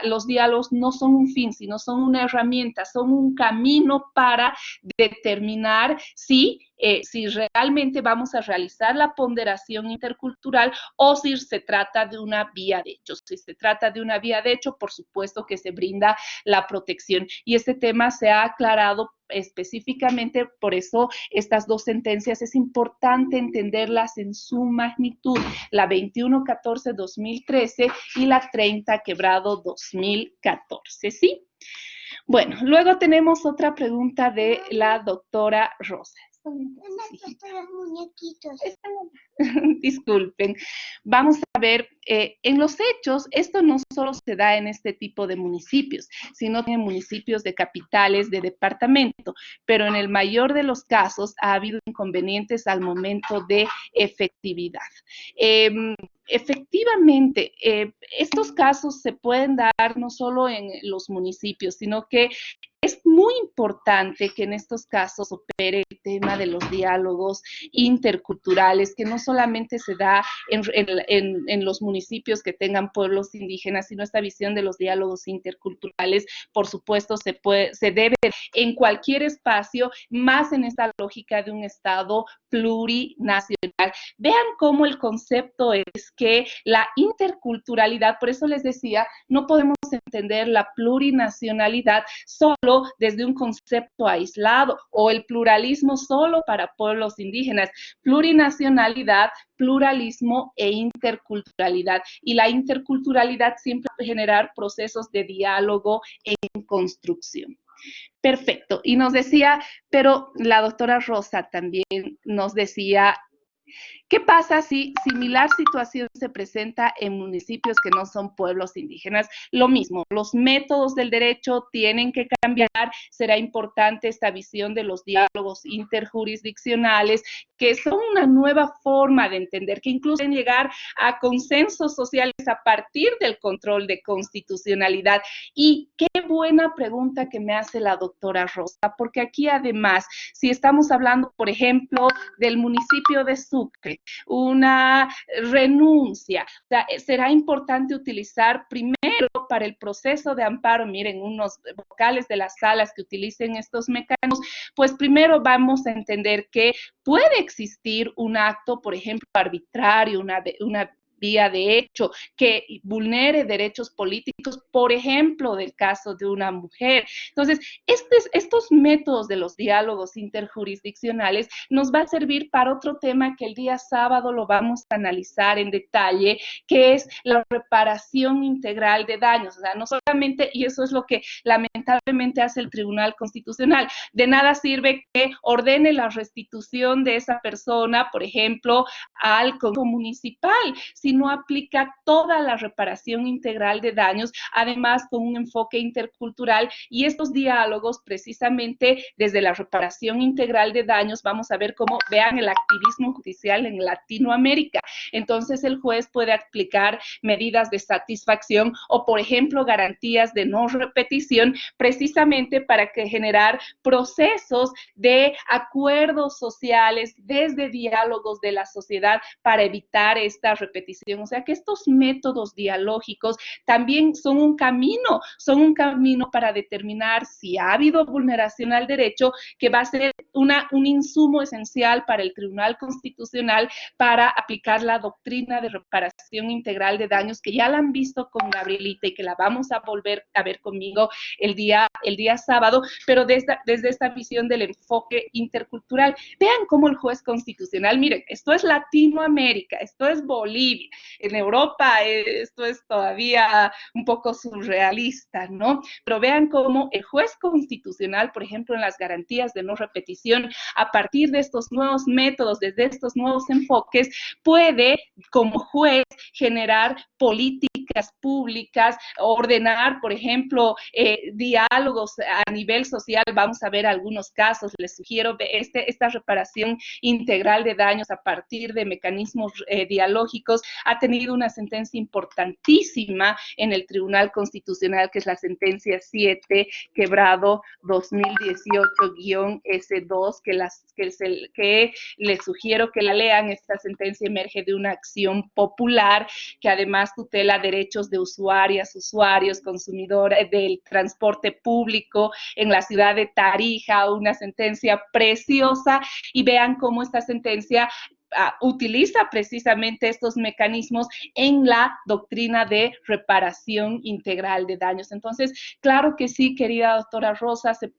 los diálogos no son un fin, sino son una herramienta, son un camino para determinar si realmente vamos a realizar la ponderación intercultural o si se trata de una vía de hecho. Si se trata de una vía de hecho, por supuesto que se brinda la protección. Y este tema se ha aclarado específicamente, por eso estas dos sentencias es importante entenderlas en su magnitud, la 2114/2013 y la 30/2014, ¿sí? Bueno, luego tenemos otra pregunta de la doctora Rosa. Disculpen. Vamos a ver, en los hechos, esto no solo se da en este tipo de municipios, sino en municipios de capitales de departamento, pero en el mayor de los casos ha habido inconvenientes al momento de efectividad. Efectivamente, estos casos se pueden dar no solo en los municipios, sino que es muy importante que en estos casos opere el tema de los diálogos interculturales, que no solamente se da en los municipios que tengan pueblos indígenas, sino esta visión de los diálogos interculturales, por supuesto, se debe en cualquier espacio, más en esta lógica de un Estado plurinacional. Vean cómo el concepto es que la interculturalidad, por eso les decía, no podemos entender la plurinacionalidad solo desde un concepto aislado o el pluralismo solo para pueblos indígenas. Plurinacionalidad, pluralismo e interculturalidad. Y la interculturalidad siempre va a generar procesos de diálogo en construcción. Perfecto. Y nos decía, pero la doctora Rosa también nos decía, ¿qué pasa si similar situación se presenta en municipios que no son pueblos indígenas? Lo mismo, los métodos del derecho tienen que cambiar, será importante esta visión de los diálogos interjurisdiccionales, que son una nueva forma de entender, que incluso pueden llegar a consensos sociales a partir del control de constitucionalidad. Y qué buena pregunta que me hace la doctora Rosa, porque aquí además, si estamos hablando, por ejemplo, del municipio de Sucre, una renuncia. O sea, será importante utilizar primero para el proceso de amparo, miren, unos vocales de las salas que utilicen estos mecanismos, pues primero vamos a entender que puede existir un acto, por ejemplo, arbitrario, una vía de hecho que vulnere derechos políticos, por ejemplo, del caso de una mujer. Entonces, estos métodos de los diálogos interjurisdiccionales nos va a servir para otro tema que el día sábado lo vamos a analizar en detalle, que es la reparación integral de daños. O sea, no solamente, y eso es lo que lamentablemente hace el Tribunal Constitucional, de nada sirve que ordene la restitución de esa persona, por ejemplo, al Consejo Municipal, si no aplica toda la reparación integral de daños, además con un enfoque intercultural, y estos diálogos precisamente desde la reparación integral de daños, vamos a ver cómo, vean el activismo judicial en Latinoamérica. Entonces el juez puede aplicar medidas de satisfacción o, por ejemplo, garantías de no repetición, precisamente para generar procesos de acuerdos sociales desde diálogos de la sociedad para evitar esta repetición repetición. O sea que estos métodos dialógicos también son un camino para determinar si ha habido vulneración al derecho, que va a ser un insumo esencial para el Tribunal Constitucional para aplicar la doctrina de reparación integral de daños, que ya la han visto con Gabrielita y que la vamos a volver a ver conmigo el día sábado, pero desde esta visión del enfoque intercultural. Vean cómo el juez constitucional, miren, esto es Latinoamérica, esto es Bolivia, en Europa esto es todavía un poco surrealista, ¿no? Pero vean cómo el juez constitucional, por ejemplo, en las garantías de no repetición, a partir de estos nuevos métodos, desde estos nuevos enfoques, puede, como juez, generar políticas públicas, ordenar, por ejemplo, diálogos a nivel social. Vamos a ver algunos casos. Les sugiero esta reparación integral de daños a partir de mecanismos dialógicos ha tenido una sentencia importantísima en el Tribunal Constitucional, que es la sentencia 7, quebrado 2018-S2, que les sugiero que la lean. Esta sentencia emerge de una acción popular que además tutela derechos de usuarias, usuarios, consumidores del transporte público en la ciudad de Tarija, una sentencia preciosa, y vean cómo esta sentencia utiliza precisamente estos mecanismos en la doctrina de reparación integral de daños. Entonces, claro que sí, querida doctora Rosa, se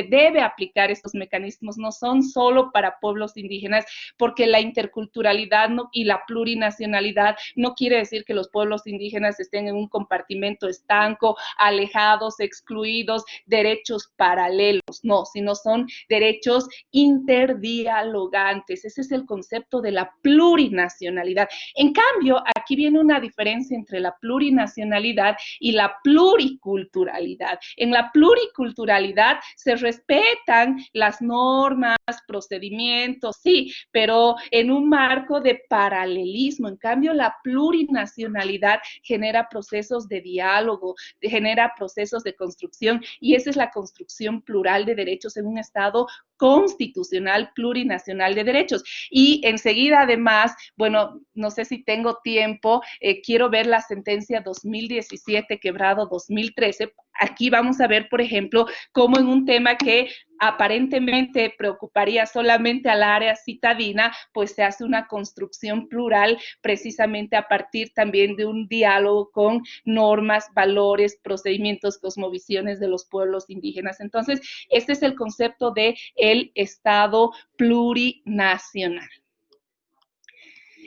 debe aplicar estos mecanismos, no son solo para pueblos indígenas, porque la interculturalidad y la plurinacionalidad no quiere decir que los pueblos indígenas estén en un compartimento estanco, alejados, excluidos, derechos paralelos, no, sino son derechos interdialogantes. Ese es el concepto de la plurinacionalidad. En cambio, aquí viene una diferencia entre la plurinacionalidad y la pluriculturalidad. En la pluriculturalidad se respetan las normas, procedimientos, sí, pero en un marco de paralelismo. En cambio, la plurinacionalidad genera procesos de diálogo, genera procesos de construcción, y esa es la construcción plural de derechos en un Estado constitucional plurinacional de derechos. Y enseguida, además, bueno, no sé si tengo tiempo, quiero ver la sentencia 2017, quebrado 2013. Aquí vamos a ver, por ejemplo, cómo en un tema que aparentemente preocuparía solamente al área citadina, pues se hace una construcción plural precisamente a partir también de un diálogo con normas, valores, procedimientos, cosmovisiones de los pueblos indígenas. Entonces, este es el concepto de el Estado plurinacional.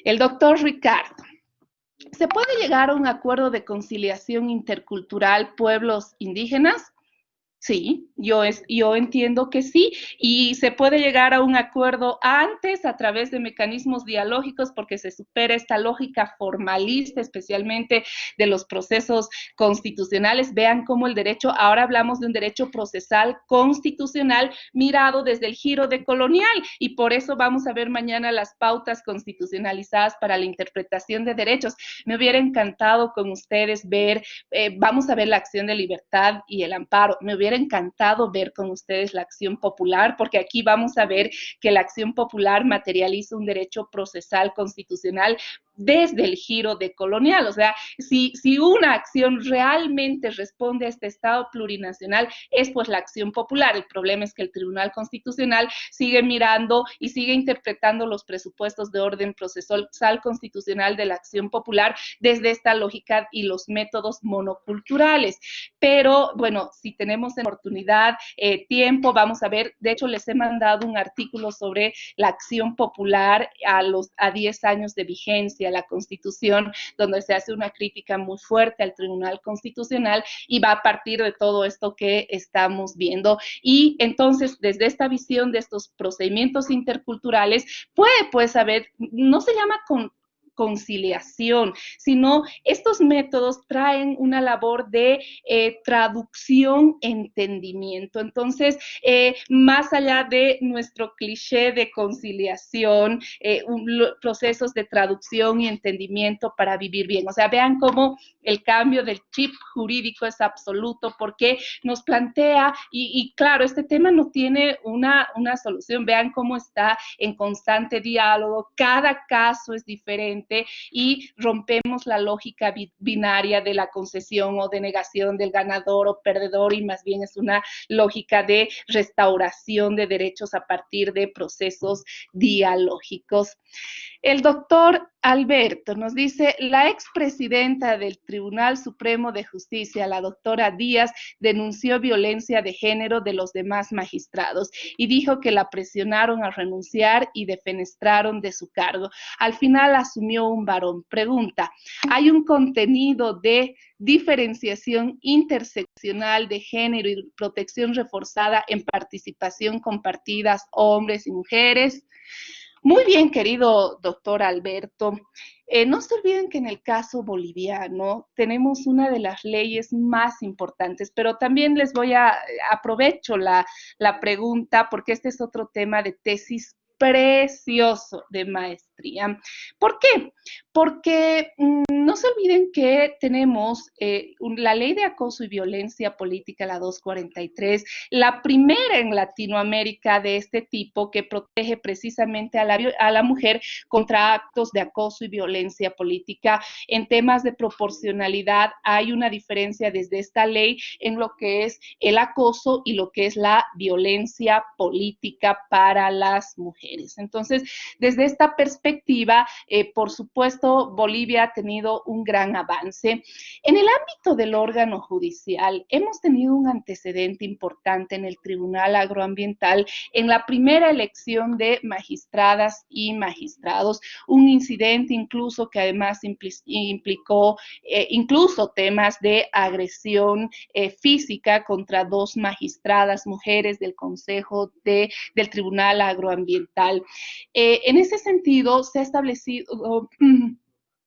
El doctor Ricardo. ¿Se puede llegar a un acuerdo de conciliación intercultural pueblos indígenas? Sí, yo entiendo que sí, y se puede llegar a un acuerdo antes a través de mecanismos dialógicos, porque se supera esta lógica formalista, especialmente de los procesos constitucionales. Vean cómo el derecho, ahora hablamos de un derecho procesal constitucional mirado desde el giro decolonial, y por eso vamos a ver mañana las pautas constitucionalizadas para la interpretación de derechos. Me hubiera encantado con ustedes ver, vamos a ver la acción de libertad y el amparo. Me hubiera encantado ver con ustedes la acción popular, porque aquí vamos a ver que la acción popular materializa un derecho procesal constitucional desde el giro decolonial. O sea, si una acción realmente responde a este Estado plurinacional, es pues la acción popular. El problema es que el Tribunal Constitucional sigue mirando y sigue interpretando los presupuestos de orden procesal constitucional de la acción popular desde esta lógica y los métodos monoculturales. Pero bueno, si tenemos oportunidad, tiempo, vamos a ver. De hecho, les he mandado un artículo sobre la acción popular a 10 años de vigencia, la Constitución, donde se hace una crítica muy fuerte al Tribunal Constitucional, y va a partir de todo esto que estamos viendo. Y entonces, desde esta visión de estos procedimientos interculturales, puede pues haber, no se llama conciliación, sino estos métodos traen una labor de traducción, entendimiento. Entonces, más allá de nuestro cliché de conciliación, procesos de traducción y entendimiento para vivir bien. O sea, vean cómo el cambio del chip jurídico es absoluto, porque nos plantea, y claro, este tema no tiene una solución. Vean cómo está en constante diálogo, cada caso es diferente, justamente y rompemos la lógica binaria de la concesión o denegación del ganador o perdedor, y más bien es una lógica de restauración de derechos a partir de procesos dialógicos. El doctor Alberto nos dice: la expresidenta del Tribunal Supremo de Justicia, la doctora Díaz, denunció violencia de género de los demás magistrados y dijo que la presionaron a renunciar y defenestraron de su cargo. Al final asumió un varón. Pregunta: ¿hay un contenido de diferenciación interseccional de género y protección reforzada en participación compartidas hombres y mujeres? Muy bien, querido doctor Alberto. No se olviden que en el caso boliviano tenemos una de las leyes más importantes, pero también les voy aprovecho la pregunta porque este es otro tema de tesis precioso de maestría. ¿Por qué? Porque no se olviden que tenemos la ley de acoso y violencia política, la 243, la primera en Latinoamérica de este tipo, que protege precisamente a la mujer contra actos de acoso y violencia política. En temas de proporcionalidad hay una diferencia desde esta ley en lo que es el acoso y lo que es la violencia política para las mujeres. Entonces, desde esta perspectiva, por supuesto, Bolivia ha tenido un gran avance. En el ámbito del órgano judicial, hemos tenido un antecedente importante en el Tribunal Agroambiental en la primera elección de magistradas y magistrados, un incidente incluso que además implicó incluso temas de agresión física contra dos magistradas mujeres del Consejo del Tribunal Agroambiental. En ese sentido, se ha establecido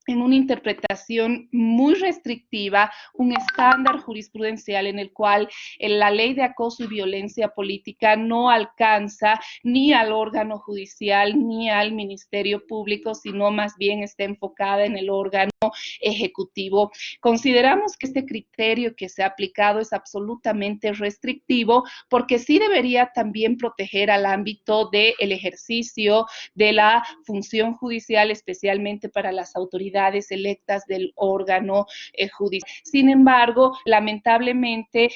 en una interpretación muy restrictiva, un estándar jurisprudencial en el cual la ley de acoso y violencia política no alcanza ni al órgano judicial ni al Ministerio Público, sino más bien está enfocada en el órgano ejecutivo. Consideramos que este criterio que se ha aplicado es absolutamente restrictivo porque sí debería también proteger al ámbito del ejercicio de la función judicial, especialmente para las autoridades electas del órgano judicial. Sin embargo, lamentablemente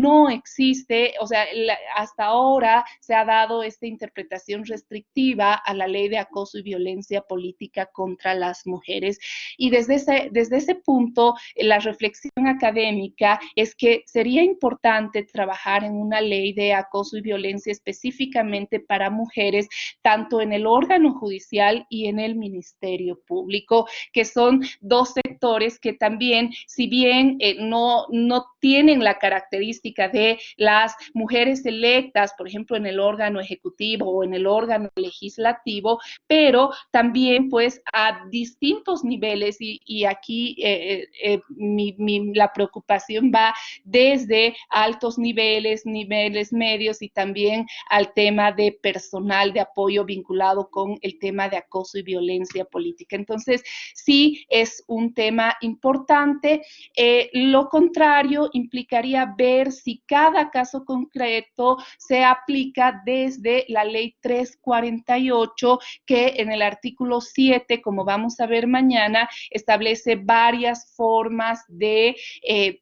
no existe, o sea, hasta ahora se ha dado esta interpretación restrictiva a la ley de acoso y violencia política contra las mujeres. Y desde ese punto, la reflexión académica es que sería importante trabajar en una ley de acoso y violencia específicamente para mujeres, tanto en el órgano judicial y en el Ministerio Público, que son dos sectores que también, si bien no tienen la característica de las mujeres electas, por ejemplo, en el órgano ejecutivo o en el órgano legislativo, pero también pues a distintos niveles, y aquí la preocupación va desde altos niveles, niveles medios y también al tema de personal de apoyo vinculado con el tema de acoso y violencia política. Entonces, sí es un tema importante. Lo contrario implicaría ver si cada caso concreto se aplica desde la ley 348, que en el artículo 7, como vamos a ver mañana, establece varias formas de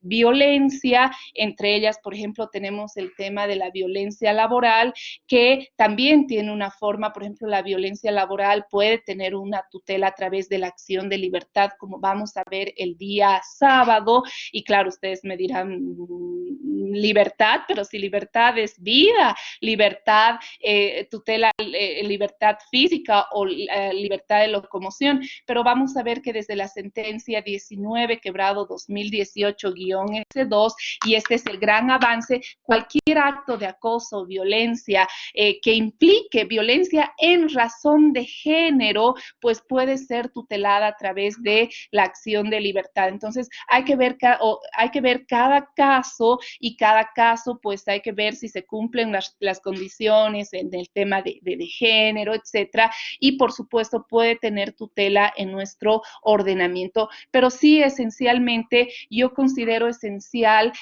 violencia. Entre ellas, por ejemplo, tenemos el tema de la violencia laboral, que también tiene una forma. Por ejemplo, la violencia laboral puede tener una tutela a través de la acción de libertad, como vamos a ver el día sábado. Y claro, ustedes me dirán, libertad, pero si libertad es vida, libertad tutela libertad física o libertad de locomoción, pero vamos a ver que desde la sentencia 19 quebrado 2018-S2, y este es el gran avance, cualquier acto de acoso, violencia, que implique violencia en razón de género, pues puede ser tutelada a través de la acción de libertad. Entonces, hay que ver cada caso y cada caso pues hay que ver si se cumplen las condiciones en el tema de género, etcétera, y por supuesto puede tener tutela en nuestro ordenamiento, pero sí esencialmente yo considero esencial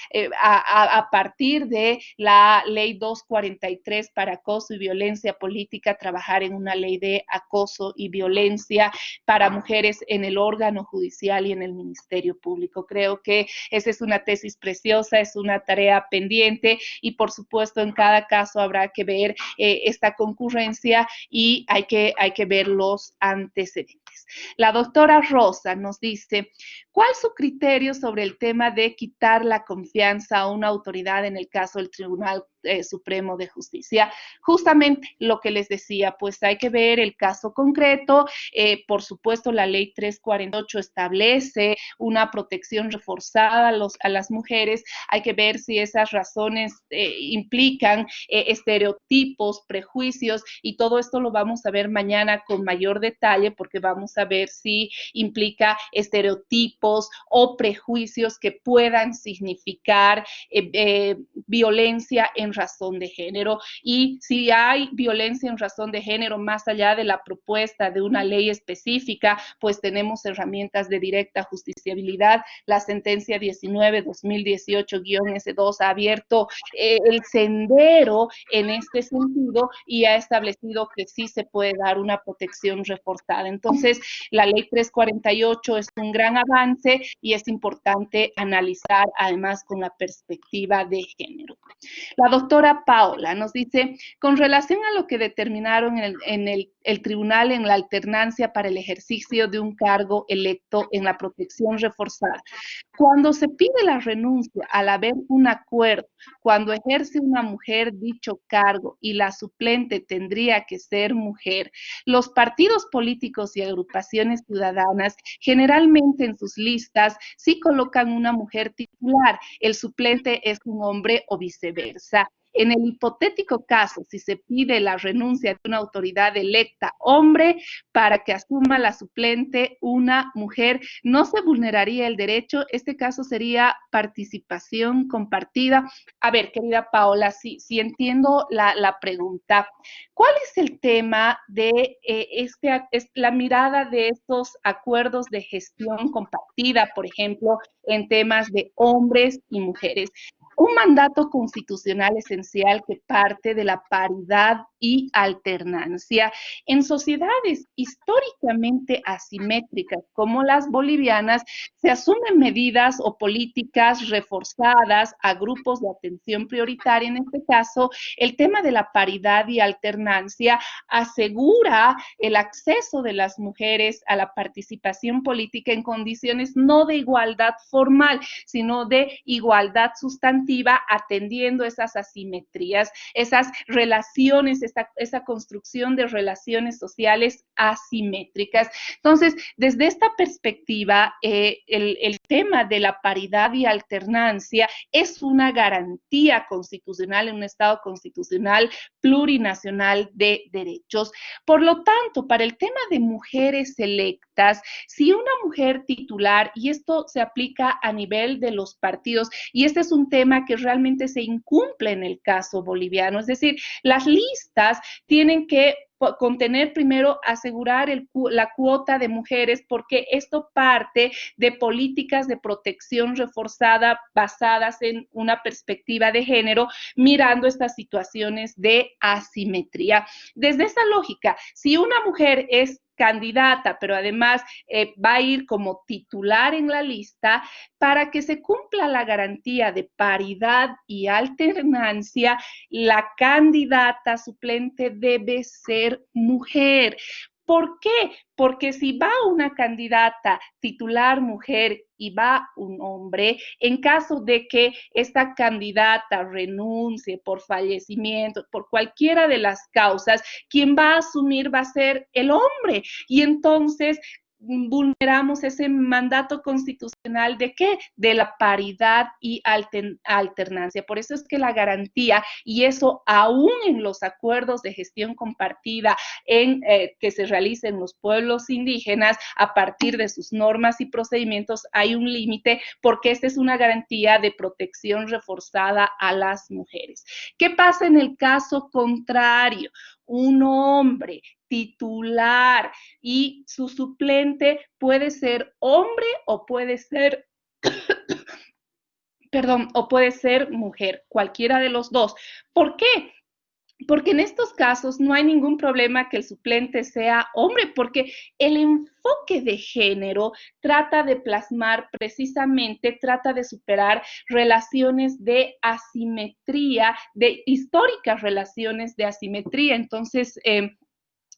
a partir de la ley 243 para acoso y violencia política, trabajar en una ley de acoso y violencia para mujeres en el órgano judicial y en el Ministerio Público. Creo que esa es una tesis preciosa, es una tarea pendiente y por supuesto en cada caso habrá que ver esta concurrencia y hay que ver los antecedentes. La doctora Rosa nos dice, ¿cuál es su criterio sobre el tema de quitar la confianza a una autoridad en el caso del Tribunal Supremo de Justicia? Justamente lo que les decía, pues hay que ver el caso concreto. Por supuesto, la ley 348 establece una protección reforzada a las mujeres. Hay que ver si esas razones implican estereotipos, prejuicios, y todo esto lo vamos a ver mañana con mayor detalle porque vamos a ver si implica estereotipos o prejuicios que puedan significar violencia en razón de género. Y si hay violencia en razón de género más allá de la propuesta de una ley específica, pues tenemos herramientas de directa justiciabilidad. La sentencia 19-2018-S2 ha abierto el sendero en este sentido y ha establecido que sí se puede dar una protección reforzada. Entonces, la ley 348 es un gran avance y es importante analizar además con la perspectiva de género. La doctora Paola nos dice, con relación a lo que determinaron en el tribunal en la alternancia para el ejercicio de un cargo electo en la protección reforzada, cuando se pide la renuncia al haber un acuerdo, cuando ejerce una mujer dicho cargo y la suplente tendría que ser mujer, los partidos políticos y agrupaciones ciudadanas generalmente en sus listas sí colocan una mujer titular, el suplente es un hombre o viceversa. En el hipotético caso, si se pide la renuncia de una autoridad electa hombre para que asuma la suplente una mujer, ¿no se vulneraría el derecho? Este caso sería participación compartida. A ver, querida Paola, si entiendo la pregunta, ¿cuál es el tema de la mirada de estos acuerdos de gestión compartida, por ejemplo, en temas de hombres y mujeres? Un mandato constitucional esencial que parte de la paridad y alternancia. En sociedades históricamente asimétricas como las bolivianas, se asumen medidas o políticas reforzadas a grupos de atención prioritaria. En este caso, el tema de la paridad y alternancia asegura el acceso de las mujeres a la participación política en condiciones no de igualdad formal, sino de igualdad sustantiva, atendiendo esas asimetrías, esas relaciones, esa construcción de relaciones sociales asimétricas. Entonces, desde esta perspectiva, el tema de la paridad y alternancia es una garantía constitucional en un Estado constitucional plurinacional de derechos. Por lo tanto, para el tema de mujeres electas, si una mujer titular, y esto se aplica a nivel de los partidos, y este es un tema que realmente se incumple en el caso boliviano, es decir, las listas tienen que contener primero, asegurar la cuota de mujeres, porque esto parte de políticas de protección reforzada basadas en una perspectiva de género, mirando estas situaciones de asimetría. Desde esa lógica, si una mujer es candidata, pero además va a ir como titular en la lista, para que se cumpla la garantía de paridad y alternancia, la candidata suplente debe ser mujer. ¿Por qué? Porque si va una candidata titular mujer y va un hombre, en caso de que esta candidata renuncie por fallecimiento, por cualquiera de las causas, quien va a asumir va a ser el hombre. Y entonces vulneramos ese mandato constitucional ¿de qué? De la paridad y alternancia. Por eso es que la garantía, y eso aún en los acuerdos de gestión compartida que se realicen en los pueblos indígenas, a partir de sus normas y procedimientos, hay un límite, porque esta es una garantía de protección reforzada a las mujeres. ¿Qué pasa en el caso contrario? Un hombre titular y su suplente puede ser hombre o puede ser, perdón, o puede ser mujer, cualquiera de los dos. ¿Por qué? Porque en estos casos no hay ningún problema que el suplente sea hombre, porque el enfoque de género trata de plasmar precisamente, trata de superar relaciones de asimetría, de históricas relaciones de asimetría. Entonces,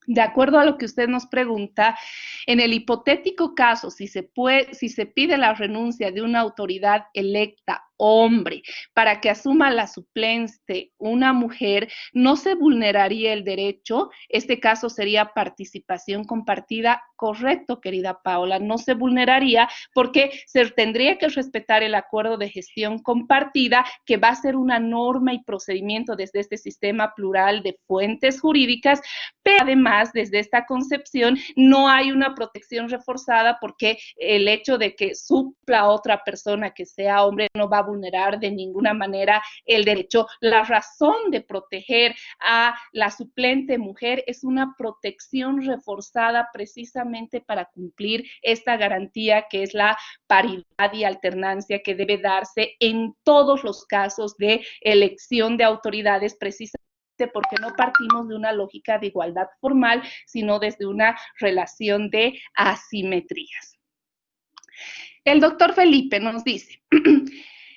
de acuerdo a lo que usted nos pregunta, en el hipotético caso, si se pide la renuncia de una autoridad electa hombre para que asuma la suplente una mujer, no se vulneraría el derecho. Este caso sería participación compartida. Correcto, querida Paola, no se vulneraría porque se tendría que respetar el acuerdo de gestión compartida, que va a ser una norma y procedimiento desde este sistema plural de fuentes jurídicas, pero además desde esta concepción no hay una protección reforzada, porque el hecho de que supla a otra persona que sea hombre no va a vulnerar de ninguna manera el derecho. La razón de proteger a la suplente mujer es una protección reforzada precisamente para cumplir esta garantía que es la paridad y alternancia que debe darse en todos los casos de elección de autoridades, precisamente porque no partimos de una lógica de igualdad formal, sino desde una relación de asimetrías. El doctor Felipe nos dice,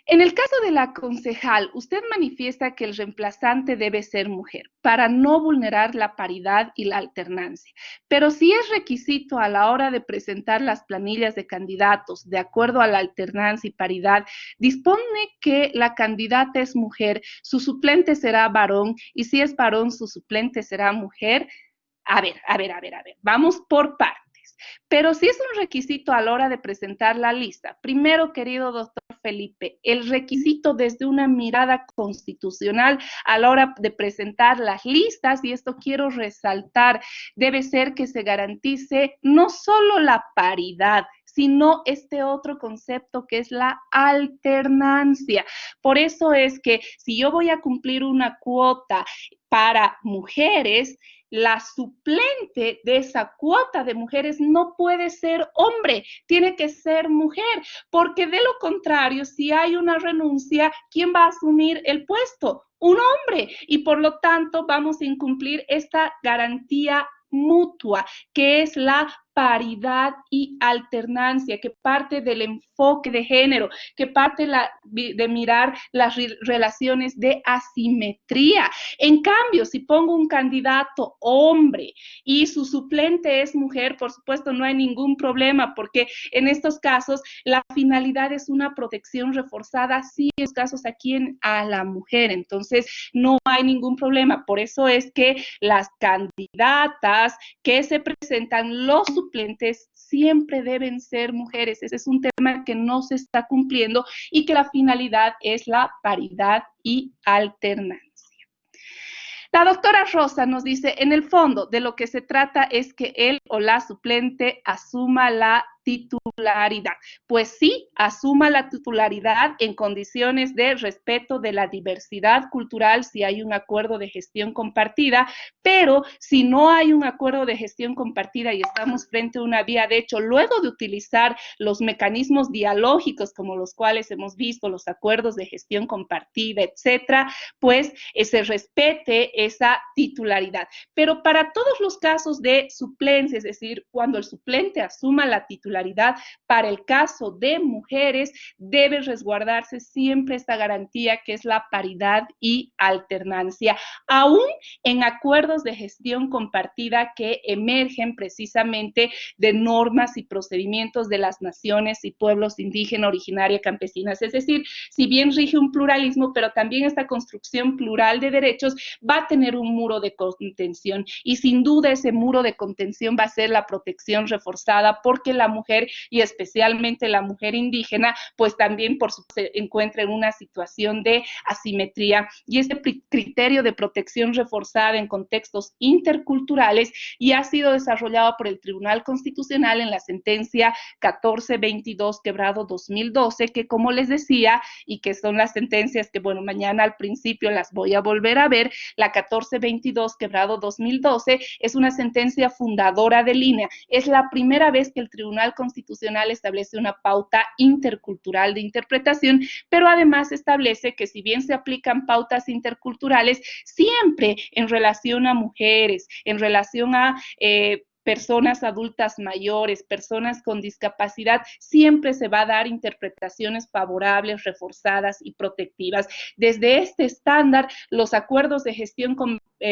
en el caso de la concejal, usted manifiesta que el reemplazante debe ser mujer para no vulnerar la paridad y la alternancia. Pero si es requisito a la hora de presentar las planillas de candidatos de acuerdo a la alternancia y paridad, dispone que la candidata es mujer, su suplente será varón, y si es varón, su suplente será mujer. A ver, vamos por partes. Pero si es un requisito a la hora de presentar la lista, primero, querido doctor Felipe, el requisito desde una mirada constitucional a la hora de presentar las listas, y esto quiero resaltar, debe ser que se garantice no solo la paridad, sino este otro concepto que es la alternancia. Por eso es que si yo voy a cumplir una cuota para mujeres, la suplente de esa cuota de mujeres no puede ser hombre, tiene que ser mujer, porque de lo contrario, si hay una renuncia, ¿quién va a asumir el puesto? Un hombre, y por lo tanto vamos a incumplir esta garantía mutua, que es la paridad y alternancia, que parte del enfoque de género, que parte de mirar las relaciones de asimetría. En cambio, si pongo un candidato hombre y su suplente es mujer, por supuesto no hay ningún problema, porque en estos casos la finalidad es una protección reforzada, sí, en los casos aquí a la mujer. Entonces no hay ningún problema. Por eso es que las candidatas que se presentan, los suplentes, siempre deben ser mujeres. Ese es un tema que no se está cumpliendo y que la finalidad es la paridad y alternancia. La doctora Rosa nos dice, en el fondo, de lo que se trata es que él o la suplente asuma la titularidad. Pues sí, asuma la titularidad en condiciones de respeto de la diversidad cultural si hay un acuerdo de gestión compartida, pero si no hay un acuerdo de gestión compartida y estamos frente a una vía de hecho, luego de utilizar los mecanismos dialógicos como los cuales hemos visto, los acuerdos de gestión compartida, etcétera, pues se respete esa titularidad. Pero para todos los casos de suplencia, es decir, cuando el suplente asuma la titularidad, interculturalidad, para el caso de mujeres, debe resguardarse siempre esta garantía que es la paridad y alternancia, aún en acuerdos de gestión compartida que emergen precisamente de normas y procedimientos de las naciones y pueblos indígenas, originarias, campesinas. Es decir, si bien rige un pluralismo, pero también esta construcción plural de derechos va a tener un muro de contención, y sin duda ese muro de contención va a ser la protección reforzada, porque la mujer, y especialmente la mujer indígena, pues también se encuentra en una situación de asimetría, y ese criterio de protección reforzada en contextos interculturales y ha sido desarrollado por el Tribunal Constitucional en la sentencia 1422/2012, que, como les decía, y que son las sentencias que, bueno, mañana al principio las voy a volver a ver. La 1422/2012 es una sentencia fundadora de línea. Es la primera vez que el Tribunal Constitucional establece una pauta intercultural de interpretación, pero además establece que, si bien se aplican pautas interculturales, siempre en relación a mujeres, en relación a personas adultas mayores, personas con discapacidad, siempre se va a dar interpretaciones favorables, reforzadas y protectivas. Desde este estándar, los acuerdos de gestión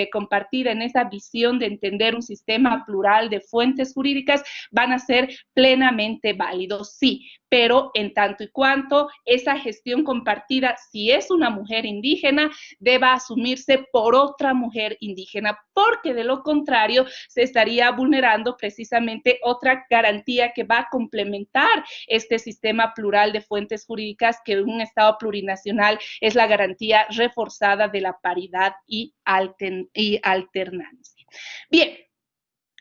compartida en esa visión de entender un sistema plural de fuentes jurídicas van a ser plenamente válidos, sí, pero en tanto y cuanto esa gestión compartida, si es una mujer indígena, deba asumirse por otra mujer indígena, porque de lo contrario se estaría vulnerando precisamente otra garantía que va a complementar este sistema plural de fuentes jurídicas, que en un Estado plurinacional es la garantía reforzada de la paridad y alternancia. Bien,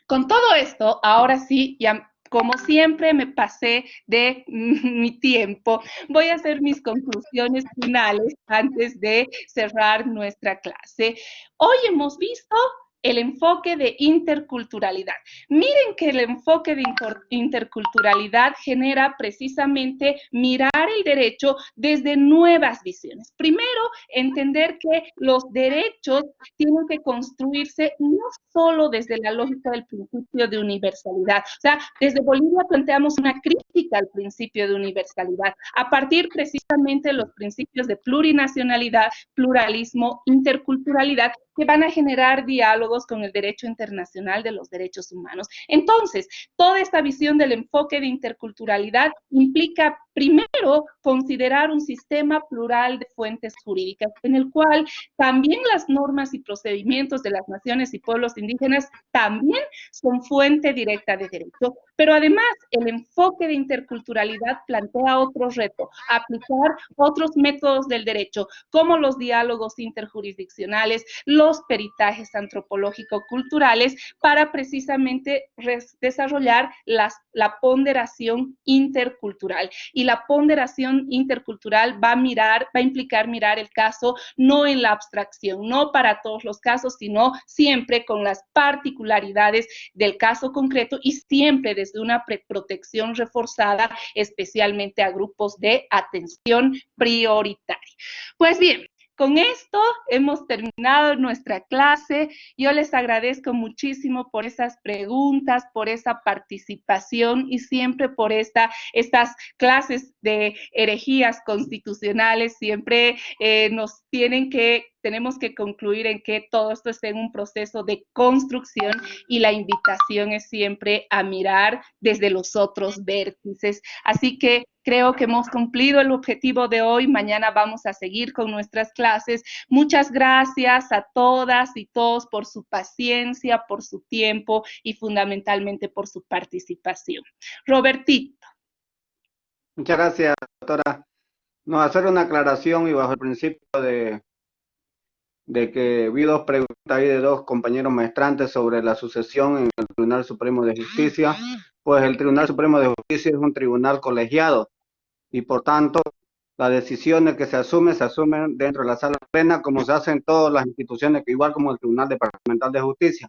con todo esto, ahora sí, ya como siempre me pasé de mi tiempo, voy a hacer mis conclusiones finales antes de cerrar nuestra clase. Hoy hemos visto el enfoque de interculturalidad. Miren que el enfoque de interculturalidad genera precisamente mirar el derecho desde nuevas visiones. Primero, entender que los derechos tienen que construirse no solo desde la lógica del principio de universalidad. O sea, desde Bolivia planteamos una crítica al principio de universalidad, a partir precisamente de los principios de plurinacionalidad, pluralismo, interculturalidad, que van a generar diálogos con el derecho internacional de los derechos humanos. Entonces, toda esta visión del enfoque de interculturalidad implica, primero, considerar un sistema plural de fuentes jurídicas, en el cual también las normas y procedimientos de las naciones y pueblos indígenas también son fuente directa de derecho. Pero además, el enfoque de interculturalidad plantea otro reto: aplicar otros métodos del derecho, como los diálogos interjurisdiccionales, los peritajes antropológico-culturales, para precisamente desarrollar la ponderación intercultural. Y la ponderación intercultural va a implicar mirar el caso no en la abstracción, no para todos los casos, sino siempre con las particularidades del caso concreto, y siempre desde una protección reforzada, especialmente a grupos de atención prioritaria. Pues bien, con esto hemos terminado nuestra clase. Yo les agradezco muchísimo por esas preguntas, por esa participación y siempre por estas clases de herejías constitucionales. Siempre tenemos que concluir en que todo esto está en un proceso de construcción, y la invitación es siempre a mirar desde los otros vértices. Así que creo que hemos cumplido el objetivo de hoy. Mañana vamos a seguir con nuestras clases. Muchas gracias a todas y todos por su paciencia, por su tiempo y fundamentalmente por su participación. Robertito. Muchas gracias, doctora. No, hacer una aclaración y bajo el principio de que vi dos preguntas ahí de dos compañeros maestrantes sobre la sucesión en el Tribunal Supremo de Justicia. Pues el Tribunal Supremo de Justicia es un tribunal colegiado y por tanto las decisiones que se asumen dentro de la sala plena, como se hace en todas las instituciones, igual como el Tribunal Departamental de Justicia.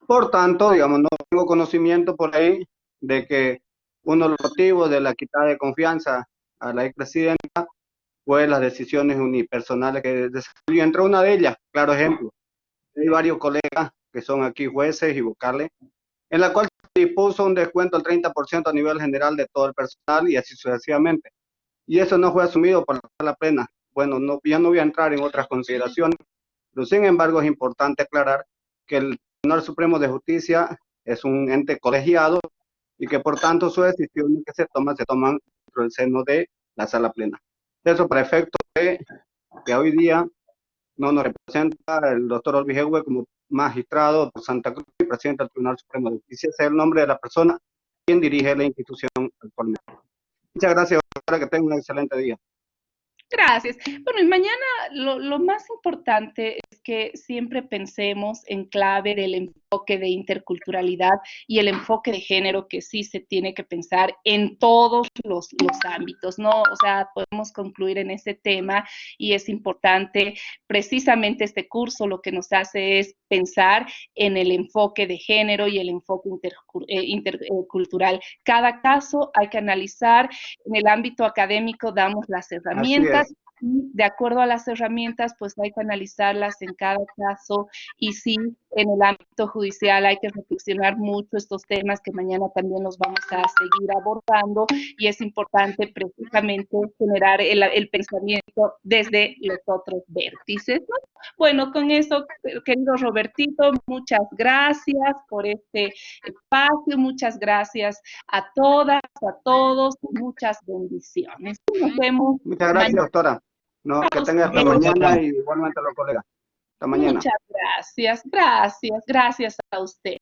Por tanto, digamos, no tengo conocimiento por ahí de que uno de los motivos de la quitada de confianza a la expresidenta fue las decisiones unipersonales que desarrolló. Entre una de ellas, claro ejemplo, hay varios colegas que son aquí jueces y vocales, en la cual dispuso un descuento del 30% a nivel general de todo el personal y así sucesivamente. Y eso no fue asumido por la sala plena. Bueno, no, ya no voy a entrar en otras consideraciones, pero sin embargo es importante aclarar que el Tribunal Supremo de Justicia es un ente colegiado y que por tanto sus decisiones que se toman dentro del seno de la sala plena. Eso para efecto de que hoy día no nos representa el doctor Olvihegüe como magistrado por Santa Cruz y presidente del Tribunal Supremo de Justicia. Ese es el nombre de la persona quien dirige la institución actualmente. Muchas gracias, doctora, que tenga un excelente día. Gracias. Bueno, y mañana lo más importante es que siempre pensemos en clave del enfoque de interculturalidad y el enfoque de género, que sí se tiene que pensar en todos los ámbitos, ¿no? O sea, podemos concluir en ese tema y es importante, precisamente este curso lo que nos hace es pensar en el enfoque de género y el enfoque intercultural. Cada caso hay que analizar. En el ámbito académico damos las herramientas. De acuerdo a las herramientas, pues hay que analizarlas en cada caso y sí, en el ámbito judicial hay que reflexionar mucho estos temas que mañana también los vamos a seguir abordando y es importante precisamente generar el pensamiento desde los otros vértices, ¿no? Bueno, con eso, querido Robertito, muchas gracias por este espacio, muchas gracias a todas, a todos, muchas bendiciones. Nos vemos Muchas gracias, mañana. doctora. No, que tenga hasta mañana y igualmente a los colegas. Hasta mañana. Muchas gracias, gracias a usted.